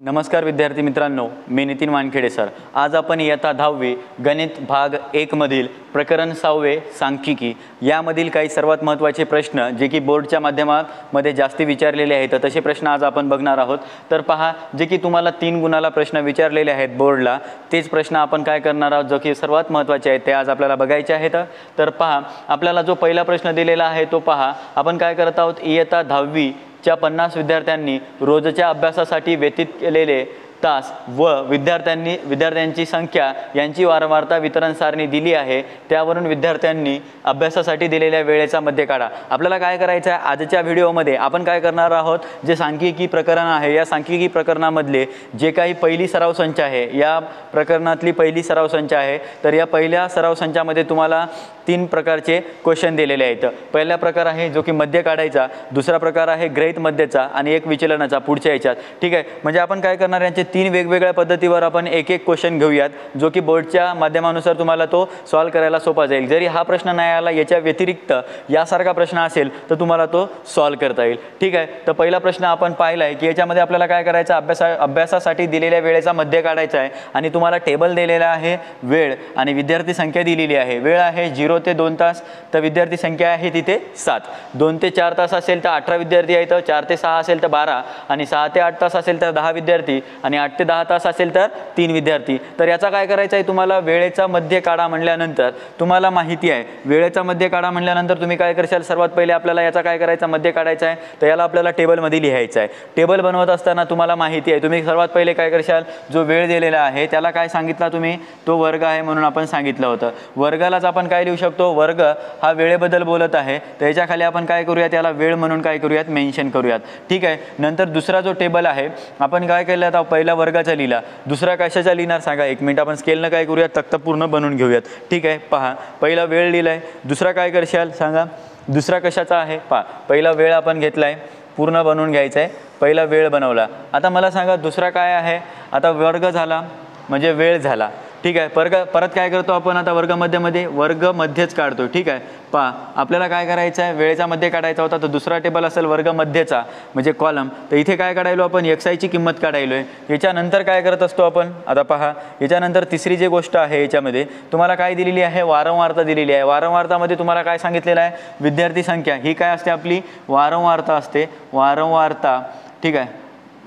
नमस्कार विद्यार्थी मित्रांनो, मी नितीन वानखेडे सर। आज आपण इयत्ता 10वी गणित भाग 1 मधील प्रकरण 6 सांख्यिकी यामधील काही सर्वात महत्त्वाचे प्रश्न जे की बोर्डच्या माध्यमामध्ये जास्ती विचारलेले आहेत तसे प्रश्न आज आपण बघणार आहोत। तर पहा, जे की तुम्हाला 3 गुणाला प्रश्न विचारलेले आहेत बोर्डला, तेच प्रश्न आपण काय करणार आहोत जो की सर्वात महत्त्वाचे आहेत ते आज आपल्याला बघायचे आहेत। तर पहा, आपल्याला जो पहिला प्रश्न दिलेला आहे तो पहा, आपण काय करत आहोत, इयत्ता 10वी च्या 50 विद्यार्थ्यांनी रोजच्या अभ्यासासाठी व्यतीत केलेले तास व विद्यार्थ्यांची संख्या यांची वारंवारता वितरण सारणी दिली आहे। त्यावरून विद्यार्थ्यांनी अभ्यासासाठी दिलेल्या वेळेचा मध्य काढा। आपल्याला काय करायचं आहे, आजच्या व्हिडिओमध्ये आपण काय करणार आहोत, जे सांख्यिकी प्रकरण आहे या सांख्यिकी प्रकरणामधले जे काही पहिली सराव संच आहे, या प्रकरणातली पहिली सराव संच आहे। तर या पहिल्या सराव संचामध्ये तुम्हाला 3 प्रकारचे क्वेश्चन दिलेले आहेत। पहिला प्रकार आहे जो की मध्य काढायचा, दुसरा प्रकार आहे गृहीत मध्यचा आणि एक विचलनाचा पुढच्या याच्यात। ठीक आहे, म्हणजे आपण काय करणार, यांचे 3 वेगवेगळ्या पद्धतीवर आपण एक क्वेश्चन घेऊयात जो की बोर्डच्या माध्यमानुसार तुम्हाला तो सॉल्व करायला सोपा जाईल। जरी हा प्रश्न नाही आला, याच्या व्यतिरिक्त यासारखा प्रश्न असेल तर तुम्हाला तो सॉल्व करता येईल। ठीक आहे, तर पहिला प्रश्न आपण पाहिला आहे की याच्यामध्ये आपल्याला काय करायचं, अभ्यासासाठी दिलेल्या वेळेचा मध्य काढायचा आहे आणि तुम्हाला टेबल दिलेला आहे वेळ आणि विद्यार्थी संख्या दिलेली आहे। वेळ आहे 0 ते 2 तास, तर विद्यार्थी संख्या आहे तिथे 7। 2 ते 4 तास असेल तर 18 विद्यार्थी आहेत, 4 ते 6 असेल तर 12 आणि 6 ते 8 तास असेल तर 10 विद्यार्थी आणि 8 ते 10 तास असेल तर 3 विद्यार्थी। तर याचा काय करायचं आहे, तुम्हाला वेळेचा मध्य काढा म्हणल्यानंतर तुम्हाला माहिती आहे, वेळेचा मध्य काढा म्हणल्यानंतर तुम्ही काय करशाल, सर्वात पहिले आपल्याला याचा काय करायचा, मध्य काढायचा आहे। तर याला आपल्याला टेबलमध्ये लिहायचं आहे। टेबल बनवत असताना तुम्हाला माहिती आहे, तुम्ही सर्वात पहिले काय करशाल, जो वेळ दिलेला आहे त्याला काय सांगितला तुम्ही, तो वर्ग आहे म्हणून आपण सांगितलं होतं। वर्गालाच आपण काय लिहू शकतो, वर्ग हा वेळेबद्दल बोलत आहे, तर याच्या खाली आपण काय करूयात, त्याला वेळ म्हणून काय करूयात, मेन्शन करूयात। ठीक आहे, नंतर दुसरा जो टेबल आहे आपण काय केलं, आता पहिला वर्गाचा लिहिला, दुसरा कशाचा लिहिणार सांगा, 1 मिनिट आपण स्केलनं काय करूयात, तक्ता पूर्ण बनवून घेऊयात। ठीक आहे, पहा, पहिला वेळ लिहिलाय, दुसरा काय करशाल सांगा, दुसरा कशाचा आहे, पहा, पहिला वेळ आपण घेतलाय, पूर्ण बनवून घ्यायचा आहे, पहिला वेळ बनवला। आता मला सांगा दुसरा काय आहे, आता वर्ग झाला म्हणजे वेळ झाला। ठीक आहे, परत काय करतो आपण, आता वर्ग मध्यच काढतो। ठीक आहे, पहा, आपल्याला काय करायचं आहे, वेळेचा मध्य काढायचा होता, तर दुसरा टेबल असेल वर्ग मध्यचा म्हणजे कॉलम, तर इथे काय काढायलो आपण, xi ची किंमत काढायलो आहे। याच्यानंतर काय करत असतो आपण, आता पहा, याच्यानंतर तिसरी जी गोष्ट आहे याच्यामध्ये तुम्हाला काय दिलेली आहे, वारंवारता दिलेली आहे। वारंवारतामध्ये तुम्हाला काय सांगितलेलं आहे, विद्यार्थी संख्या ही काय असते, आपली वारंवारता असते, वारंवारता। ठीक आहे,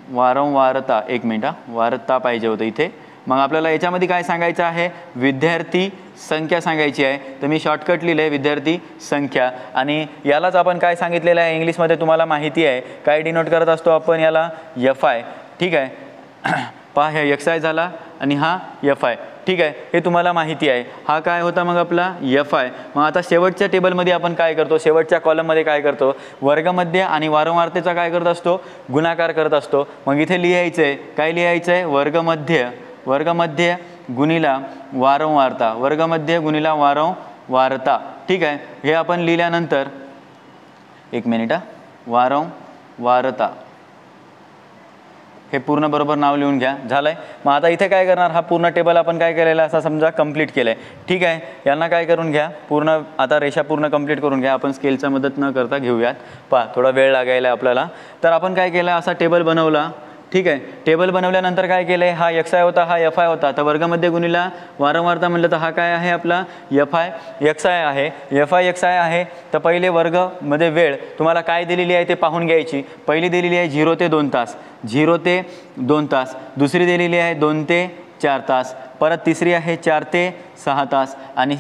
वारंवारता, 1 मिनिट, वारंवारता पाहिजे होतं इथे। मग आपल्याला याच्यामध्ये काय सांगायचं आहे, विद्यार्थी संख्या सांगायची आहे, तर मी शॉर्टकट लिहिलं आहे विद्यार्थी संख्या। आणि यालाच आपण काय सांगितलेलं आहे, इंग्लिशमध्ये तुम्हाला माहिती आहे काय डिनोट करत असतो आपण याला, fi। ठीक आहे, पहा, हे xi झाला आणि हा fi। ठीक आहे, हे तुम्हाला माहिती आहे, हा काय होता मग आपला fi। मग आता शेवटच्या टेबलमध्ये आपण काय करतो, शेवटच्या कॉलममध्ये काय करतो, वर्गमध्य आणि वारंवारतेचा काय करत असतो, गुणाकार करत असतो। मग इथे लिहायचं आहे, काय लिहायचं आहे, वर्गमध्य गुणिला वारंवारता, वर्गमध्य गुणिला वारंवारता। ठीक आहे, हे आपण लिहिल्यानंतर 1 मिनिट, वारंवारता, हे पूर्ण बरोबर नाव लिहून घ्या, झालंय। मग आता इथे काय करणार, हा पूर्ण टेबल आपण काय केलेला असा समजा कंप्लीट केलंय। ठीक आहे, यांना काय करून घ्या, पूर्ण आता रेषा पूर्ण कंप्लीट करून घ्या। आपण स्केलचा मदत न करता घेऊयात, पहा, थोडा वेळ लागायला आपल्याला। तर आपण काय केलं, असा टेबल बनवला। ठीक आहे, टेबल बनवल्यानंतर काय केलंय, हा xi होता, हा fi होता, तर वर्गमध्ये गुणिला वारंवारता म्हणलं तर हा काय आहे आपला xi आहे, xi आहे। तर पहिले वर्ग मध्ये वेळ तुम्हाला काय दिलेली आहे ते पाहून घ्यायची। पहिली दिलेली आहे 0 ते 2 तास, 0 ते 2 तास, दुसरी दिलेली आहे 2 ते 4 तास, परत तिसरी आहे 4 ते 6 तास आणि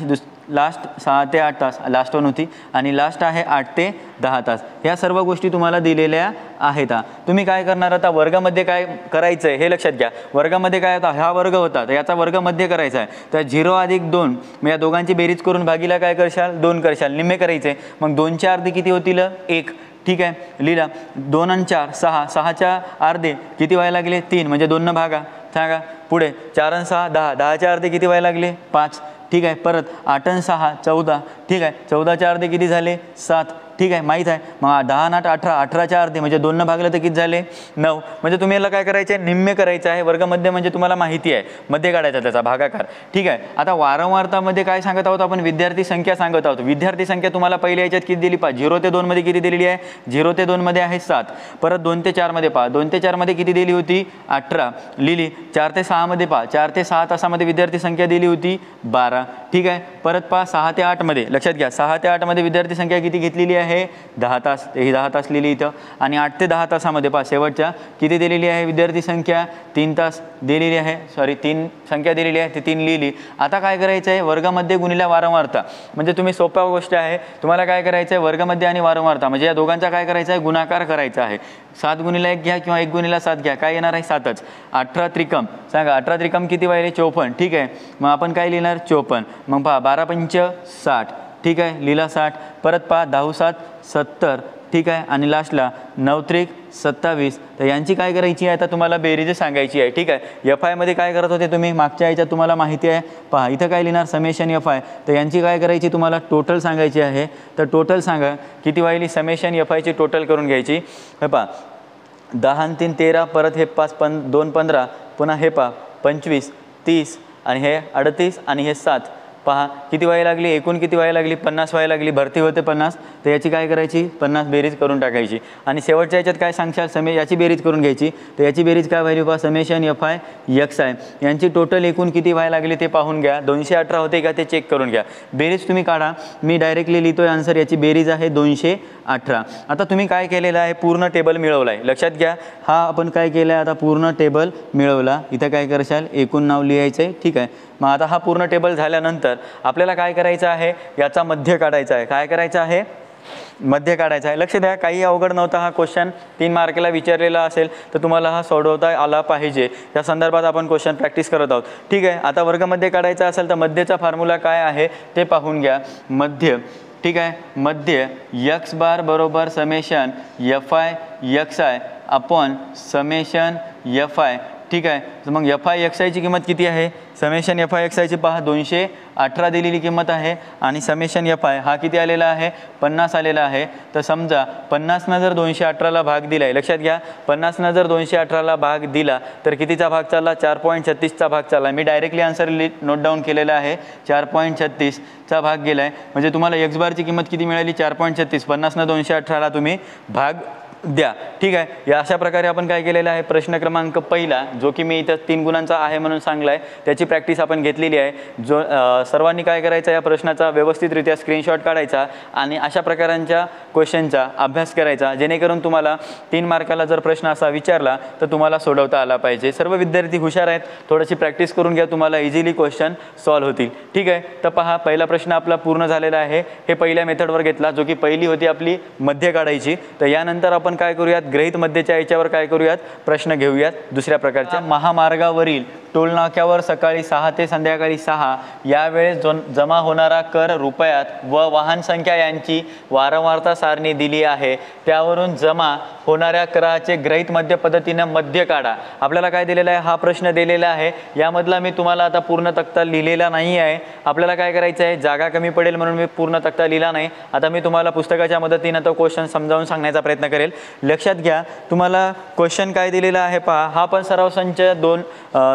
लास्ट 6 ते 8 तास, लास्ट वन होती, आणि लास्ट आहे 8 ते 10 तास। ह्या सर्व गोष्टी तुम्हाला दिलेल्या आहेत। तुम्ही काय करणार, आता वर्गामध्ये काय करायचं आहे हे लक्षात घ्या। वर्गामध्ये काय होता, हा वर्ग होता, तर याचा वर्गमध्ये करायचा आहे, तर 0 अधिक 2, मग या दोघांची बेरीज करून भागीला काय करशाल, 2 करशाल, निम्मे करायचे। मग 2च्या अर्धे किती होतील, 1। ठीक आहे, लिहिला, 2 आणि 4 6, 6च्या अर्धे किती व्हायला लागले, 3, म्हणजे 2 न भागा, सांगा पुढे, 4 आणि 6 10, 10च्या अर्धे किती व्हायला लागले, 5। ठीक आहे, परत 8 आणि 6 14, ठीक आहे. 14च्या अर्धे किती झाले 7, ठीक आहे, माहीत आहे. मग 10 आणि 8 18, 18च्या अर्धे म्हणजे 2 भागलं तर किती झाले 9. म्हणजे तुम्ही याला काय करायचं आहे, निम्मे करायचं आहे. वर्गमध्य म्हणजे तुम्हाला माहिती आहे, मध्ये काढायचा त्याचा भागाकार, ठीक आहे. आता वारंवारतामध्ये काय सांगत आहोत आपण, विद्यार्थी संख्या सांगत आहोत. विद्यार्थी संख्या तुम्हाला पहिल्या याच्यात किती दिली पहा, 0 ते 2 मध्ये किती दिलेली आहे, 0 ते 2 मध्ये आहे 7. परत 2 ते 4 मध्ये पहा, 2 ते 4 मध्ये किती दिली होती 18 लिहिली. 4 ते 6 मध्ये पहा, 4 ते 6 तासामध्ये विद्यार्थी संख्या दिली होती 12, ठीक आहे. परत पहा 6 ते 8 मध्ये, लक्षात घ्या 6 ते 8 मध्ये विद्यार्थी संख्या किती घेतलेली आहे 10 तास, ही 10 तास लिहिली इथं. आणि 8 ते 10 तासामध्ये पहा शेवटच्या किती दिलेली आहे विद्यार्थी संख्या 3 तास दिलेली आहे, सॉरी 3 संख्या दिलेली आहे, ती 3 लिहिली. आता काय करायचं आहे, वर्गमध्ये गुणिले वारंवारता. म्हणजे तुम्ही सोपा गोष्ट आहे, तुम्हाला काय करायचं आहे, वर्गमध्ये आणि वारंवारता म्हणजे या दोघांचा काय करायचा आहे, गुणाकार करायचा आहे. 7 गुणिले 1 घ्या किंवा 1 गुणिले 7 घ्या, काय येणार आहे 7च. 18 त्रिकम सांगा, 18 त्रिकम किती व्हायले 54, ठीक आहे. मग आपण काय लिहिणार 54. मग पहा 12 पंच 60, ठीक आहे, लिहिला 60. परत पहा 10 7 70, ठीक आहे. आणि लास्टला 9 त्रिक 27. तर यांची काय करायची आहे, आता तुम्हाला बेरीज सांगायची आहे, ठीक आहे. एफ आयमध्ये काय करत होते तुम्ही मागच्या याच्यात तुम्हाला माहिती आहे. पहा इथं काय लिहिणार समेशन एफ आय, तर यांची काय करायची तुम्हाला टोटल सांगायची आहे. तर टोटल सांगा किती व्हायली, समेशन एफ आयची टोटल करून घ्यायची. हे पहा 10 आणि 3 13, परत हे 5 2 15, पुन्हा हे पहा 25 30 आणि हे 38 आणि हे 7. पहा किती व्हायला लागली, एकूण किती व्हायला लागली 50 व्हायला लागली, भरती होते 50. तर याची काय करायची 50 बेरीज करून टाकायची. आणि शेवटच्या याच्यात काय सांगशाल, याची बेरीज करून घ्यायची. तर याची बेरीज काय व्हायली पहा, summation F I X I यांची टोटल एकूण किती व्हायला लागली ते पाहून घ्या. 218 होते का ते चेक करून घ्या. बेरीज तुम्ही काढा, मी डायरेक्टली लिहितोय आन्सर. याची बेरीज आहे 218. आता तुम्ही काय केलेलं आहे, पूर्ण टेबल मिळवला आहे, लक्षात घ्या. हा आपण काय केलं आहे, आता पूर्ण टेबल मिळवला. इथं काय करशाल, एकूण नाव लिहायचं आहे, ठीक आहे. मग आता हा पूर्ण टेबल झाल्यानंतर आपल्याला काय करायचं आहे, याचा मध्य काढायचा आहे. काय करायचं आहे, मध्य काढायचा आहे. लक्ष द्या, काही अवघड नव्हता हा क्वेश्चन. 3 मार्काला विचारलेला असेल तर तुम्हाला हा सोडवता आला पाहिजे. या संदर्भात आपण क्वेश्चन प्रॅक्टिस करत आहोत, ठीक आहे. आता वर्गमध्ये काढायचा असेल तर मध्यचा फॉर्म्युला काय आहे ते पाहून घ्या. मध्य, ठीक आहे, मध्य एक्स बार बरोबर summation F I X I upon summation F I, ठीक आहे. तर मग एफ आय एक्स आयची किंमत किती आहे, समेशन एफ आय एक्स आयची पहा 218 दिलेली किंमत आहे. आणि समेशन एफ आय हा किती आलेला आहे 50 आलेला आहे. तर समजा 50 जर 218ला भाग दिला आहे, लक्षात घ्या 50 जर 218ला भाग दिला तर कितीचा भाग चालला, 4.36चा भाग चालला. मी डायरेक्टली आन्सर नोट डाऊन केलेला आहे, 4.36चा भाग गेला आहे. म्हणजे तुम्हाला एक्स बारची किंमत किती मिळाली 4.36. 50 218ला तुम्ही भाग द्या, ठीक आहे. या अशा प्रकारे आपण काय केलेलं आहे, प्रश्न क्रमांक पहिला जो की मी इथं 3 गुणांचा आहे म्हणून सांगला आहे त्याची प्रॅक्टिस आपण घेतलेली आहे. जो सर्वांनी काय करायचं, या प्रश्नाचा व्यवस्थितरित्या स्क्रीनशॉट काढायचा आणि अशा प्रकारांच्या क्वेश्चनचा अभ्यास करायचा, जेणेकरून तुम्हाला 3 मार्काला जर प्रश्न असा विचारला तर तुम्हाला सोडवता आला पाहिजे. सर्व विद्यार्थी हुशार आहेत, थोडीशी प्रॅक्टिस करून घ्या, तुम्हाला इझिली क्वेश्चन सॉल्व्ह होतील, ठीक आहे. तर पहा पहिला प्रश्न आपला पूर्ण झालेला आहे. हे पहिल्या मेथडवर घेतला, जो की पहिली होती आपली मध्य काढायची. तर यानंतर आपण काय करूयात, गृहीत मध्यच्या याच्यावर काय करूयात, प्रश्न घेऊयात दुसऱ्या प्रकारच्या. महामार्गावरील टोल नाक्यावर सकाळी 6 ते संध्याकाळी 6 या वेळेस जमा होणारा कर रुपयात व वाहन संख्या यांची वारंवारता सारणी दिली आहे. त्यावरून जमा होणाऱ्या कराचे गृहीत मध्य पद्धतीनं मध्य काढा. आपल्याला काय दिलेला आहे, हा प्रश्न दिलेला आहे. यामधला मी तुम्हाला आता पूर्ण तक्ता लिहिलेला नाही आहे. आपल्याला काय करायचं आहे, जागा कमी पडेल म्हणून मी पूर्ण तक्ता लिहिला नाही. आता मी तुम्हाला पुस्तकाच्या मदतीनं तो क्वेश्चन समजावून सांगण्याचा प्रयत्न करेल. लक्षात घ्या, तुम्हाला क्वेश्चन काय दिलेला आहे पहा. हा पण सराव संच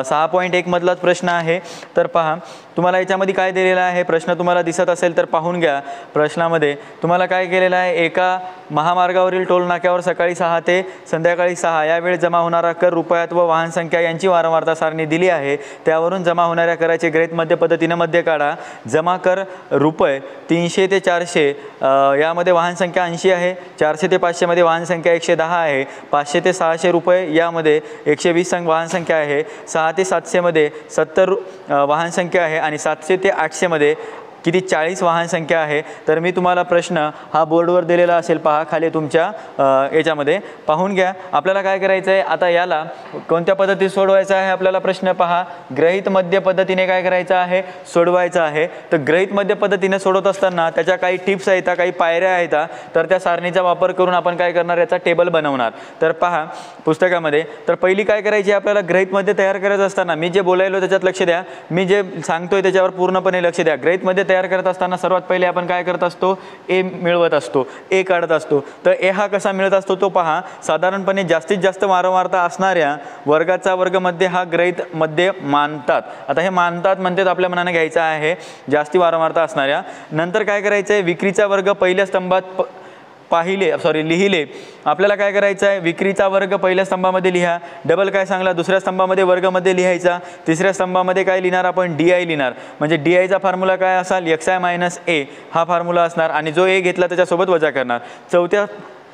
6.1 मधलाच प्रश्न आहे. तर पहा तुम्हाला याच्यामध्ये काय दिलेला आहे, प्रश्न तुम्हाला दिसत असेल तर पाहून घ्या. प्रश्नामध्ये तुम्हाला काय केलेलं आहे, एका महामार्गावरील टोल नाक्यावर सकाळी 6 ते संध्याकाळी 6 या वेळेस जमा होणारा कर रुपयात व वाहन संख्या यांची वारंवारता सारणी दिली आहे. त्यावरून जमा होणाऱ्या कराचे गृहीत मध्य पद्धतीने मध्य काढा. जमा कर रुपये 300 ते 400, यामध्ये वाहन संख्या 80 आहे. 400 ते 500 मध्ये वाहन संख्या 110 आहे. 500 ते 600 रुपये यामध्ये 120 वाहन संख्या आहे. 6 ते 700 मध्ये 70 वाहन संख्या आहे. आणि 700 ते 800 मध्ये किती 40 वाहन संख्या आहे. तर मी तुम्हाला प्रश्न हा बोर्डवर दिलेला असेल, पहा खाली तुमच्या याच्यामध्ये पाहून घ्या. आपल्याला काय करायचं आहे, आता याला कोणत्या पद्धतीत सोडवायचा आहे आपल्याला प्रश्न पहा. गृहीत मध्य पद्धतीने काय करायचं आहे, सोडवायचं आहे. तर गृहीत मध्य पद्धतीने सोडवत असताना त्याच्या काही टिप्स आहेत, काही पायऱ्या आहेत. तर त्या सारणीचा वापर करून आपण काय करणार, याचा टेबल बनवणार. तर पहा पुस्तकामध्ये, तर पहिली काय करायची आपल्याला, गृहीत मध्य तयार करायचं असताना मी जे बोलायलो त्याच्यात लक्ष द्या, मी जे सांगतोय त्याच्यावर पूर्णपणे लक्ष द्या. गृहीत मध्य तयार करत असताना सर्वात पहिले आपण काय करत असतो, ए मिळवत असतो, ए काढत असतो. तर ए हा कसा मिळत असतो तो पहा. साधारणपणे जास्तीत जास्त वारंवारता असणाऱ्या वर्गाचा वर्गमध्ये हा गृहीत मध्ये मानतात. आता हे मानतात म्हणतात आपल्या मनाने घ्यायचं आहे जास्ती वारंवारता असणाऱ्या. नंतर काय करायचं आहे, विक्रीचा वर्ग पहिल्या स्तंभात लिहिले. आपल्याला काय करायचं आहे, विक्रीचा वर्ग पहिल्या स्तंभामध्ये लिहा. डबल काय सांगला, दुसऱ्या स्तंभामध्ये वर्गमध्ये लिहायचा. तिसऱ्या स्तंभामध्ये काय लिहिणार आपण, DI लिहिणार. म्हणजे DIचा फॉर्म्युला काय असेल, XI - A हा फॉर्म्युला असणार आणि जो ए घेतला त्याच्यासोबत वजा करणार.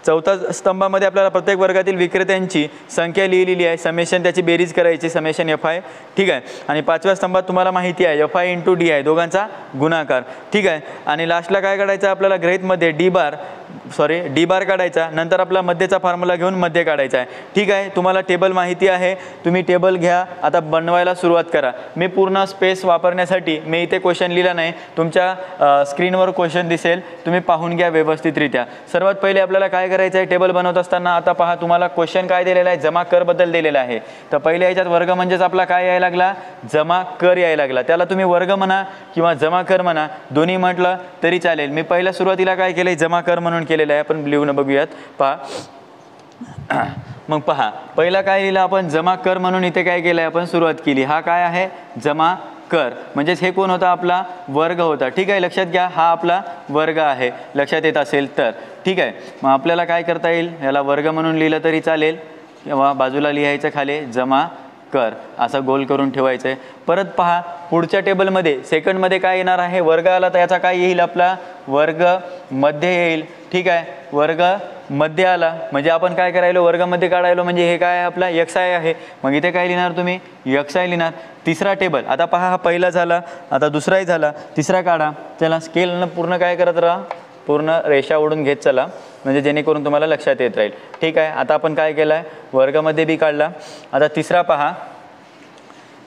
चौथ्या स्तंभामध्ये आपल्याला प्रत्येक वर्गातील विक्रेत्यांची संख्या लिहिलेली आहे, समेशन त्याची बेरीज करायची, समेशन FI. ठीक आहे. आणि पाचव्या स्तंभात तुम्हाला माहिती आहे FI × DI दोघांचा गुणाकार. ठीक आहे. आणि लास्टला काय काढायचं आपल्याला, गृहीतमध्ये डी बार काढायचा. नंतर आपला मध्येचा फॉर्म्युला घेऊन मध्ये काढायचा आहे. ठीक आहे. तुम्हाला टेबल माहिती आहे, तुम्ही टेबल घ्या, आता बनवायला सुरुवात करा. मी पूर्ण स्पेस वापरण्यासाठी मी इथे क्वेश्चन लिहिला नाही, तुमच्या स्क्रीनवर क्वेश्चन दिसेल, तुम्ही पाहून घ्या व्यवस्थितरित्या. सर्वात पहिले आपल्याला काय करायचं आहे, टेबल बनवत असताना आता पहा तुम्हाला क्वेश्चन काय दिलेला आहे, जमा कर बद्दल दिलेला आहे. तर पहिले याच्यात वर्ग म्हणजेच आपला काय यायला लागला, जमा कर यायला लागला. त्याला तुम्ही वर्ग म्हणा किंवा जमा कर म्हणा, दोन्ही म्हटलं तरी चालेल. मी पहिल्या सुरुवातीला काय केलंय, जमा कर म्हणून केलेलं आहे. आपण लिहून बघूयात, पहा. मग पहा पहिला काय लिहिलं आपण, जमा कर म्हणून इथे काय केलंय आपण सुरुवात केली. हा काय आहे, जमा कर. म्हणजेच हे कोण होता, आपला वर्ग होता. ठीक आहे. लक्षात घ्या, हा आपला वर्ग आहे, लक्षात येत असेल तर. ठीक आहे. मग आपल्याला काय करता येईल, याला वर्ग म्हणून लिहिलं तरी चालेल किंवा बाजूला लिहायचं खाली जमा कर असं गोल करून ठेवायचं आहे. परत पहा पुढच्या टेबलमध्ये सेकंडमध्ये काय येणार आहे, वर्ग आला तर याचा काय येईल, आपला वर्ग मध्ये येईल. ठीक आहे. वर्ग मध्ये आला म्हणजे आपण काय करायलो, वर्गामध्ये काढायलो, म्हणजे हे काय आहे, आपला XI आहे. मग इथे काय लिहिणार तुम्ही, XI लिहिणार. तिसरा टेबल आता पहा, हा पहिला झाला, आता दुसराही झाला, तिसरा काढा. त्याला स्केलनं पूर्ण काय करत राहा, पूर्ण रेषा ओढून घेत चला, म्हणजे जेणेकरून तुम्हाला लक्षात येत राहील. ठीक आहे. आता आपण काय केलं आहे, वर्गामध्ये बी काढला. आता तिसरा पहा,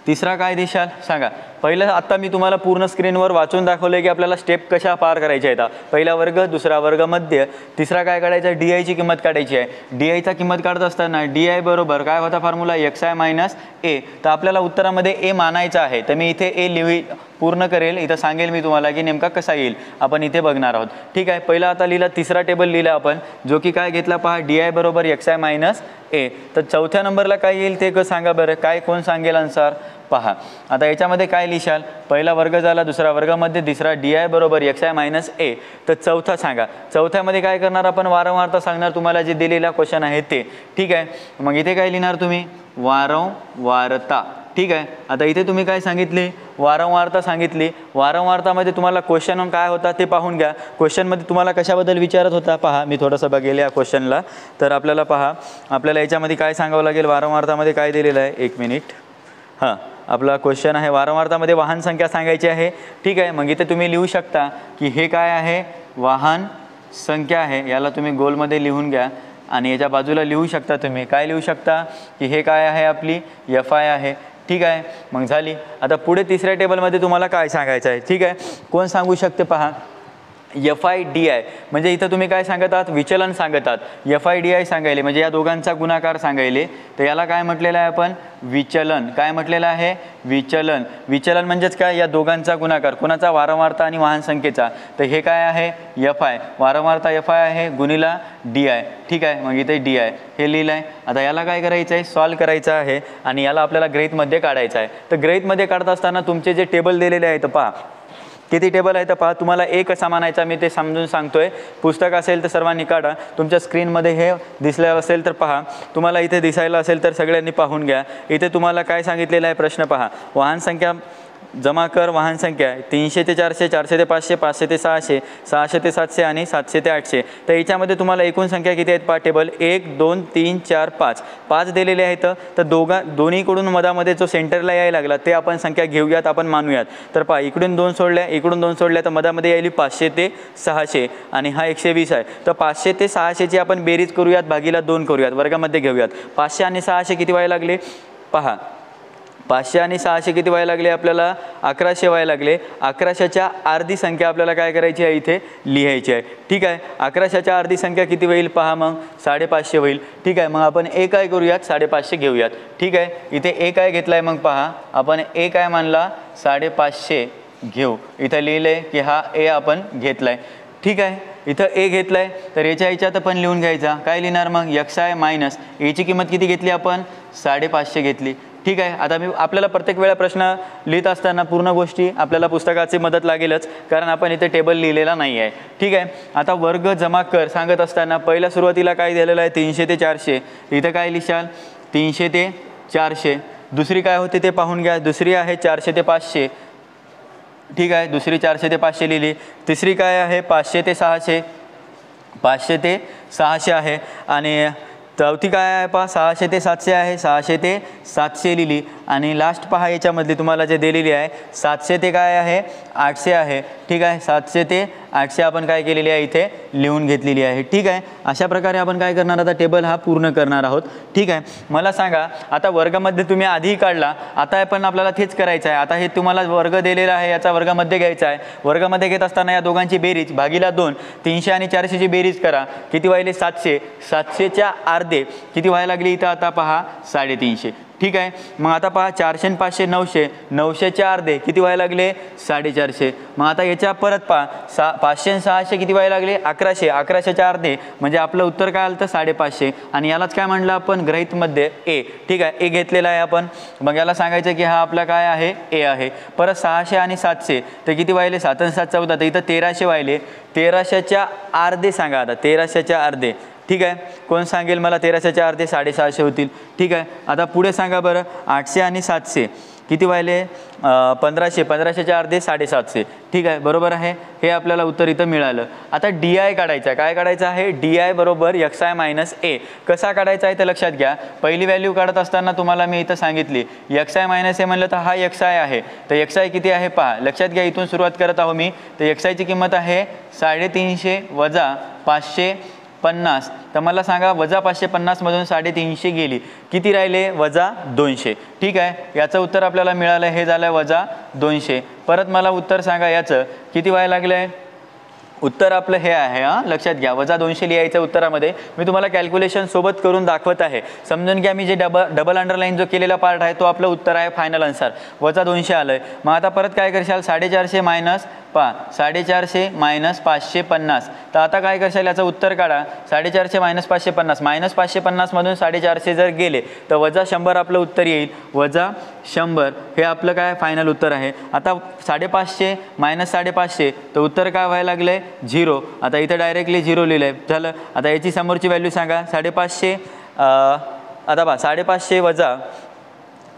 तिसरा काय दिशाल सांगा. पहिलं आता मी तुम्हाला पूर्ण स्क्रीनवर वाचून दाखवलं की आपल्याला स्टेप कशा पार करायच्या आहेत. पहिला वर्ग, दुसरा वर्ग मध्य, तिसरा काय काढायचा, DIची किंमत काढायची आहे. DIचा किंमत काढत असताना DI बरोबर काय होता फॉर्म्युला, XI - A. तर आपल्याला उत्तरामध्ये A मानायचं आहे. तर मी इथे A पूर्ण करेल, इथं सांगेल मी तुम्हाला की नेमका कसा येईल, आपण इथे बघणार आहोत. ठीक आहे. पहिला आता लिहिला, तिसरा टेबल लिहिला आपण, जो की काय घेतला पहा, DI बरोबर XI - A. तर चौथ्या नंबरला काय येईल ते सांगा बरं, काय कोण सांगेल आन्सर पहा. आता याच्यामध्ये काय लिहिशाल, पहिला वर्ग झाला, दुसरा वर्गामध्ये, तिसरा DI बरोबर XI - A. तर चौथा सांगा. चौथ्यामध्ये काय करणार आपण, वारंवारता सांगणार, तुम्हाला जे दिलेला क्वेश्चन आहे ते. ठीक आहे. मग इथे काय लिहिणार तुम्ही, वारंवारता. ठीक आहे. आता इथे तुम्ही काय सांगितले, वारंवारता सांगितली. वारंवारतामध्ये तुम्हाला क्वेश्चन काय होता ते पाहून घ्या. क्वेश्चनमध्ये तुम्हाला कशाबद्दल विचारत होता पहा, मी थोडंसं बघेल या क्वेश्चनला. तर आपल्याला पहा, आपल्याला याच्यामध्ये काय सांगावं लागेल, वारंवारतामध्ये काय दिलेलं आहे, एक मिनिट. हां, आपला क्वेश्चन आहे वारंवारतामध्ये वाहन संख्या सांगायची आहे. ठीक आहे. मग इथे तुम्ही लिहू शकता की हे काय आहे, वाहन संख्या आहे. याला तुम्ही गोलमध्ये लिहून घ्या आणि याच्या बाजूला लिहू शकता तुम्ही, काय लिहू शकता की हे काय आहे, आपली FI आहे. ठीक आहे. मग झाली. आता पुढे तिसऱ्या टेबलमध्ये तुम्हाला काय सांगायचं आहे. ठीक आहे. कोण सांगू शकते पहा, FI DI. म्हणजे इथं तुम्ही काय सांगत आहात, विचलन सांगत आहात. FI DI सांगायले म्हणजे या दोघांचा गुणाकार सांगायले. तर याला काय म्हटलेलं आहे आपण, विचलन. काय म्हटलेलं आहे, विचलन. विचलन म्हणजेच काय, या दोघांचा गुणाकार, कोणाचा, वारंवारता आणि वाहन संख्येचा. तर हे काय आहे, FI, वारंवारता FI आहे गुणिला DI. ठीक आहे. मग इथे DI हे लिहिलं आहे. आता याला काय करायचं आहे, सॉल्व करायचं आहे आणि याला आपल्याला गृहीतमध्ये काढायचं आहे. तर गृहीतमध्ये काढत असताना तुमचे जे टेबल दिलेले आहेत पहा, किती टेबल आहे तर पहा, तुम्हाला एक कसा मानायचा मी ते समजून सांगतोय. पुस्तक असेल तर सर्वांनी काढा, तुमच्या स्क्रीनमध्ये हे दिसलं असेल तर पहा, तुम्हाला इथे दिसायला असेल तर सगळ्यांनी पाहून घ्या. इथे तुम्हाला काय सांगितलेलं आहे प्रश्न पहा, वाहन संख्या जमा कर वाहन संख्या 300 ते 400, 400 ते 500, 500 ते 600, 600 ते 700 आणि 700 ते 800. तर याच्यामध्ये तुम्हाला एकूण संख्या किती आहेत पहा, टेबल 1 2 3 4 5 5 दिलेले आहेत. तर दोन्हीकडून मधामध्ये जो सेंटरला यायला लागला ते आपण संख्या घेऊयात, आपण मानूयात. तर पहा, इकडून 2 सोडल्या, इकडून 2 सोडल्या, तर मधामध्ये यायली 500 ते 600 आणि हा 120 आहे. तर 500 ते 600ची आपण बेरीज करूयात, भागीला 2 करूयात, वर्गामध्ये घेऊयात. 500 आणि 600 किती व्हायला लागले पहा, 500 आणि 600 किती व्हायला लागले आपल्याला, 1100 व्हायला लागले. 1100च्या अर्धी संख्या आपल्याला काय करायची आहे, इथे लिहायची आहे. ठीक आहे. 1100च्या अर्धी संख्या किती होईल पहा, मग 550 होईल. ठीक आहे. मग आपण ए काय करूयात, 550 घेऊयात. ठीक आहे. इथे ए काय घेतला आहे, मग पहा आपण ए काय मानला, 550. घेऊ. इथं लिहिलं आहे की हा ए आपण घेतला आहे. ठीक आहे, इथं ए घेतला आहे तर याच्यात पण लिहून घ्यायचा. काय लिहिणार मग, XI मायनस एची किंमत किती घेतली आपण, 550 घेतली. ठीक आहे, आता मी आपल्याला प्रत्येक वेळा प्रश्न लिहित असताना पूर्ण गोष्टी आपल्याला पुस्तकाची मदत लागेलच, कारण आपण इथे टेबल लिहिलेला नाही आहे. ठीक आहे, आता वर्ग जमा कर सांगत असताना पहिल्या सुरुवातीला काय दिलेलं आहे, 300 ते 400. इथं काय लिहाल, 300 ते 400. दुसरी काय होते ते पाहून घ्या, दुसरी आहे 400 ते 500. ठीक आहे, दुसरी 400 ते 500 लिहिली. तिसरी काय आहे 500 ते 600, 500 ते 600 आहे. आणि चौथी काय आहे पहा, 600 ते 700 आहे, 600 ते 700 लिहिली. आणि लास्ट पहा याच्यामधली तुम्हाला जे दिलेली आहे 700 ते काय आहे 800 आहे. ठीक आहे, 700 ते 800 आपण काय केलेली आहे इथे लिहून घेतलेली आहे. ठीक आहे, अशा प्रकारे आपण काय करणार, आता टेबल हा पूर्ण करणार आहोत. ठीक आहे, मला सांगा आता वर्गामध्ये तुम्ही आधीही काढला, आता पण आपल्याला तेच करायचं आहे. आता हे तुम्हाला वर्ग दिलेला आहे, याचा वर्गामध्ये घ्यायचा आहे. वर्गामध्ये घेत असताना या दोघांची बेरीज भागीला 2, 300 आणि 400ची बेरीज करा, किती व्हायले 700. 700च्या अर्धे किती व्हायला लागली इथं, आता पहा 350. ठीक आहे, मग आता पहा 400 आणि 500 900, 900च्या अर्धे किती व्हायला लागले 450. मग आता याच्या परत पहा 500 आणि 600 किती व्हायला लागले 1100, 1100च्या अर्धे म्हणजे आपलं उत्तर काय आलं तर 550. आणि यालाच काय म्हणलं आपण गृहीतमध्ये ए. ठीक आहे, ए घेतलेला आहे आपण. मग याला सांगायचं की हा आपला काय आहे ए आहे. परत 600 आणि 700 तर किती व्हायले 7 आणि 7 14, तर इथं 1300 व्हायले. 1300च्या अर्धे सांगा आता, 1300च्या अर्धे. ठीक आहे, कोण सांगेल मला, 1300च्या अर्धे 650 होतील. ठीक आहे, आता पुढे सांगा बरं, 800 आणि 700 किती व्हायले 1500, 1500च्या अर्धे 750. ठीक आहे, बरोबर आहे, हे आपल्याला उत्तर इथं मिळालं. आता DI काढायचं, काय काढायचं आहे, DI बरोबर XI मायनस ए. कसा काढायचा आहे तर लक्षात घ्या, पहिली व्हॅल्यू काढत असताना तुम्हाला मी इथं सांगितली XI मायनस ए म्हणलं तर हा XI आहे. तर XI किती आहे पहा, लक्षात घ्या, इथून सुरुवात करत आहो मी. तर XIची किंमत आहे 350 वजा 550. तर मला सांगा वजा 550 मधून 350 गेली, किती राहिले वजा 200. ठीक आहे, याचं उत्तर आपल्याला मिळालं, हे झालं वजा 200. परत मला उत्तर सांगा याचं किती व्हायला लागलं आहे, उत्तर आपलं हे आहे. लक्षात घ्या, वजा 200 लिहायचं उत्तरामध्ये. मी तुम्हाला कॅल्क्युलेशन सोबत करून दाखवत आहे, समजून घ्या. मी जे डबल अंडरलाईन जो केलेला पार्ट आहे तो आपलं उत्तर आहे फायनल आन्सर. वजा 200 आलं आहे. मग आता परत काय करशाल, 450 मायनस 450 मायनस 550. तर आता काय करशाल, याचं उत्तर काढा. 450 मायनस 550, मायनस 550 मधून 450 जर गेले तर वजा 100 आपलं उत्तर येईल. वजा 100 हे आपलं काय फायनल उत्तर आहे. आता 550 मायनस 550 तर उत्तर काय व्हायला लागलं 0. आता इथं डायरेक्टली 0 लिहिलं आहे, झालं. आता याची समोरची व्हॅल्यू सांगा, 550. आता पहा 550 वजा,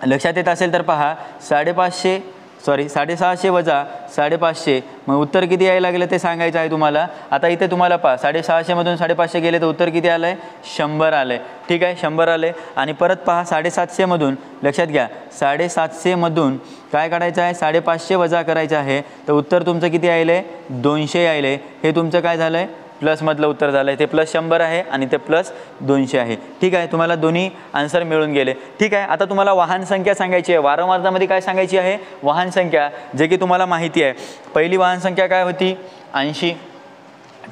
लक्षात येत असेल तर पहा 650 वजा 550, मग उत्तर किती यायला लागलं ते सांगायचं आहे तुम्हाला. आता इथे तुम्हाला पहा 650 मधून 550 गेले तर उत्तर किती आलं आहे 100 आलं आहे. ठीक आहे, 100 आले. आणि परत पहा 750 मधून, लक्षात घ्या 750 मधून काय काढायचं आहे, 550 वजा करायचं आहे. तर उत्तर तुमचं किती यायलं आहे 200 यायलं आहे. हे तुमचं काय झालं आहे प्लसमधलं उत्तर झालं आहे. ते प्लस 100 आहे आणि ते प्लस 200 आहे. ठीक आहे, तुम्हाला दोन्ही आन्सर मिळून गेले. ठीक आहे, आता तुम्हाला वाहन संख्या सांगायची आहे. वारंवारतामध्ये काय सांगायची आहे, वाहन संख्या, जे की तुम्हाला माहिती आहे. पहिली वाहन संख्या काय होती 80.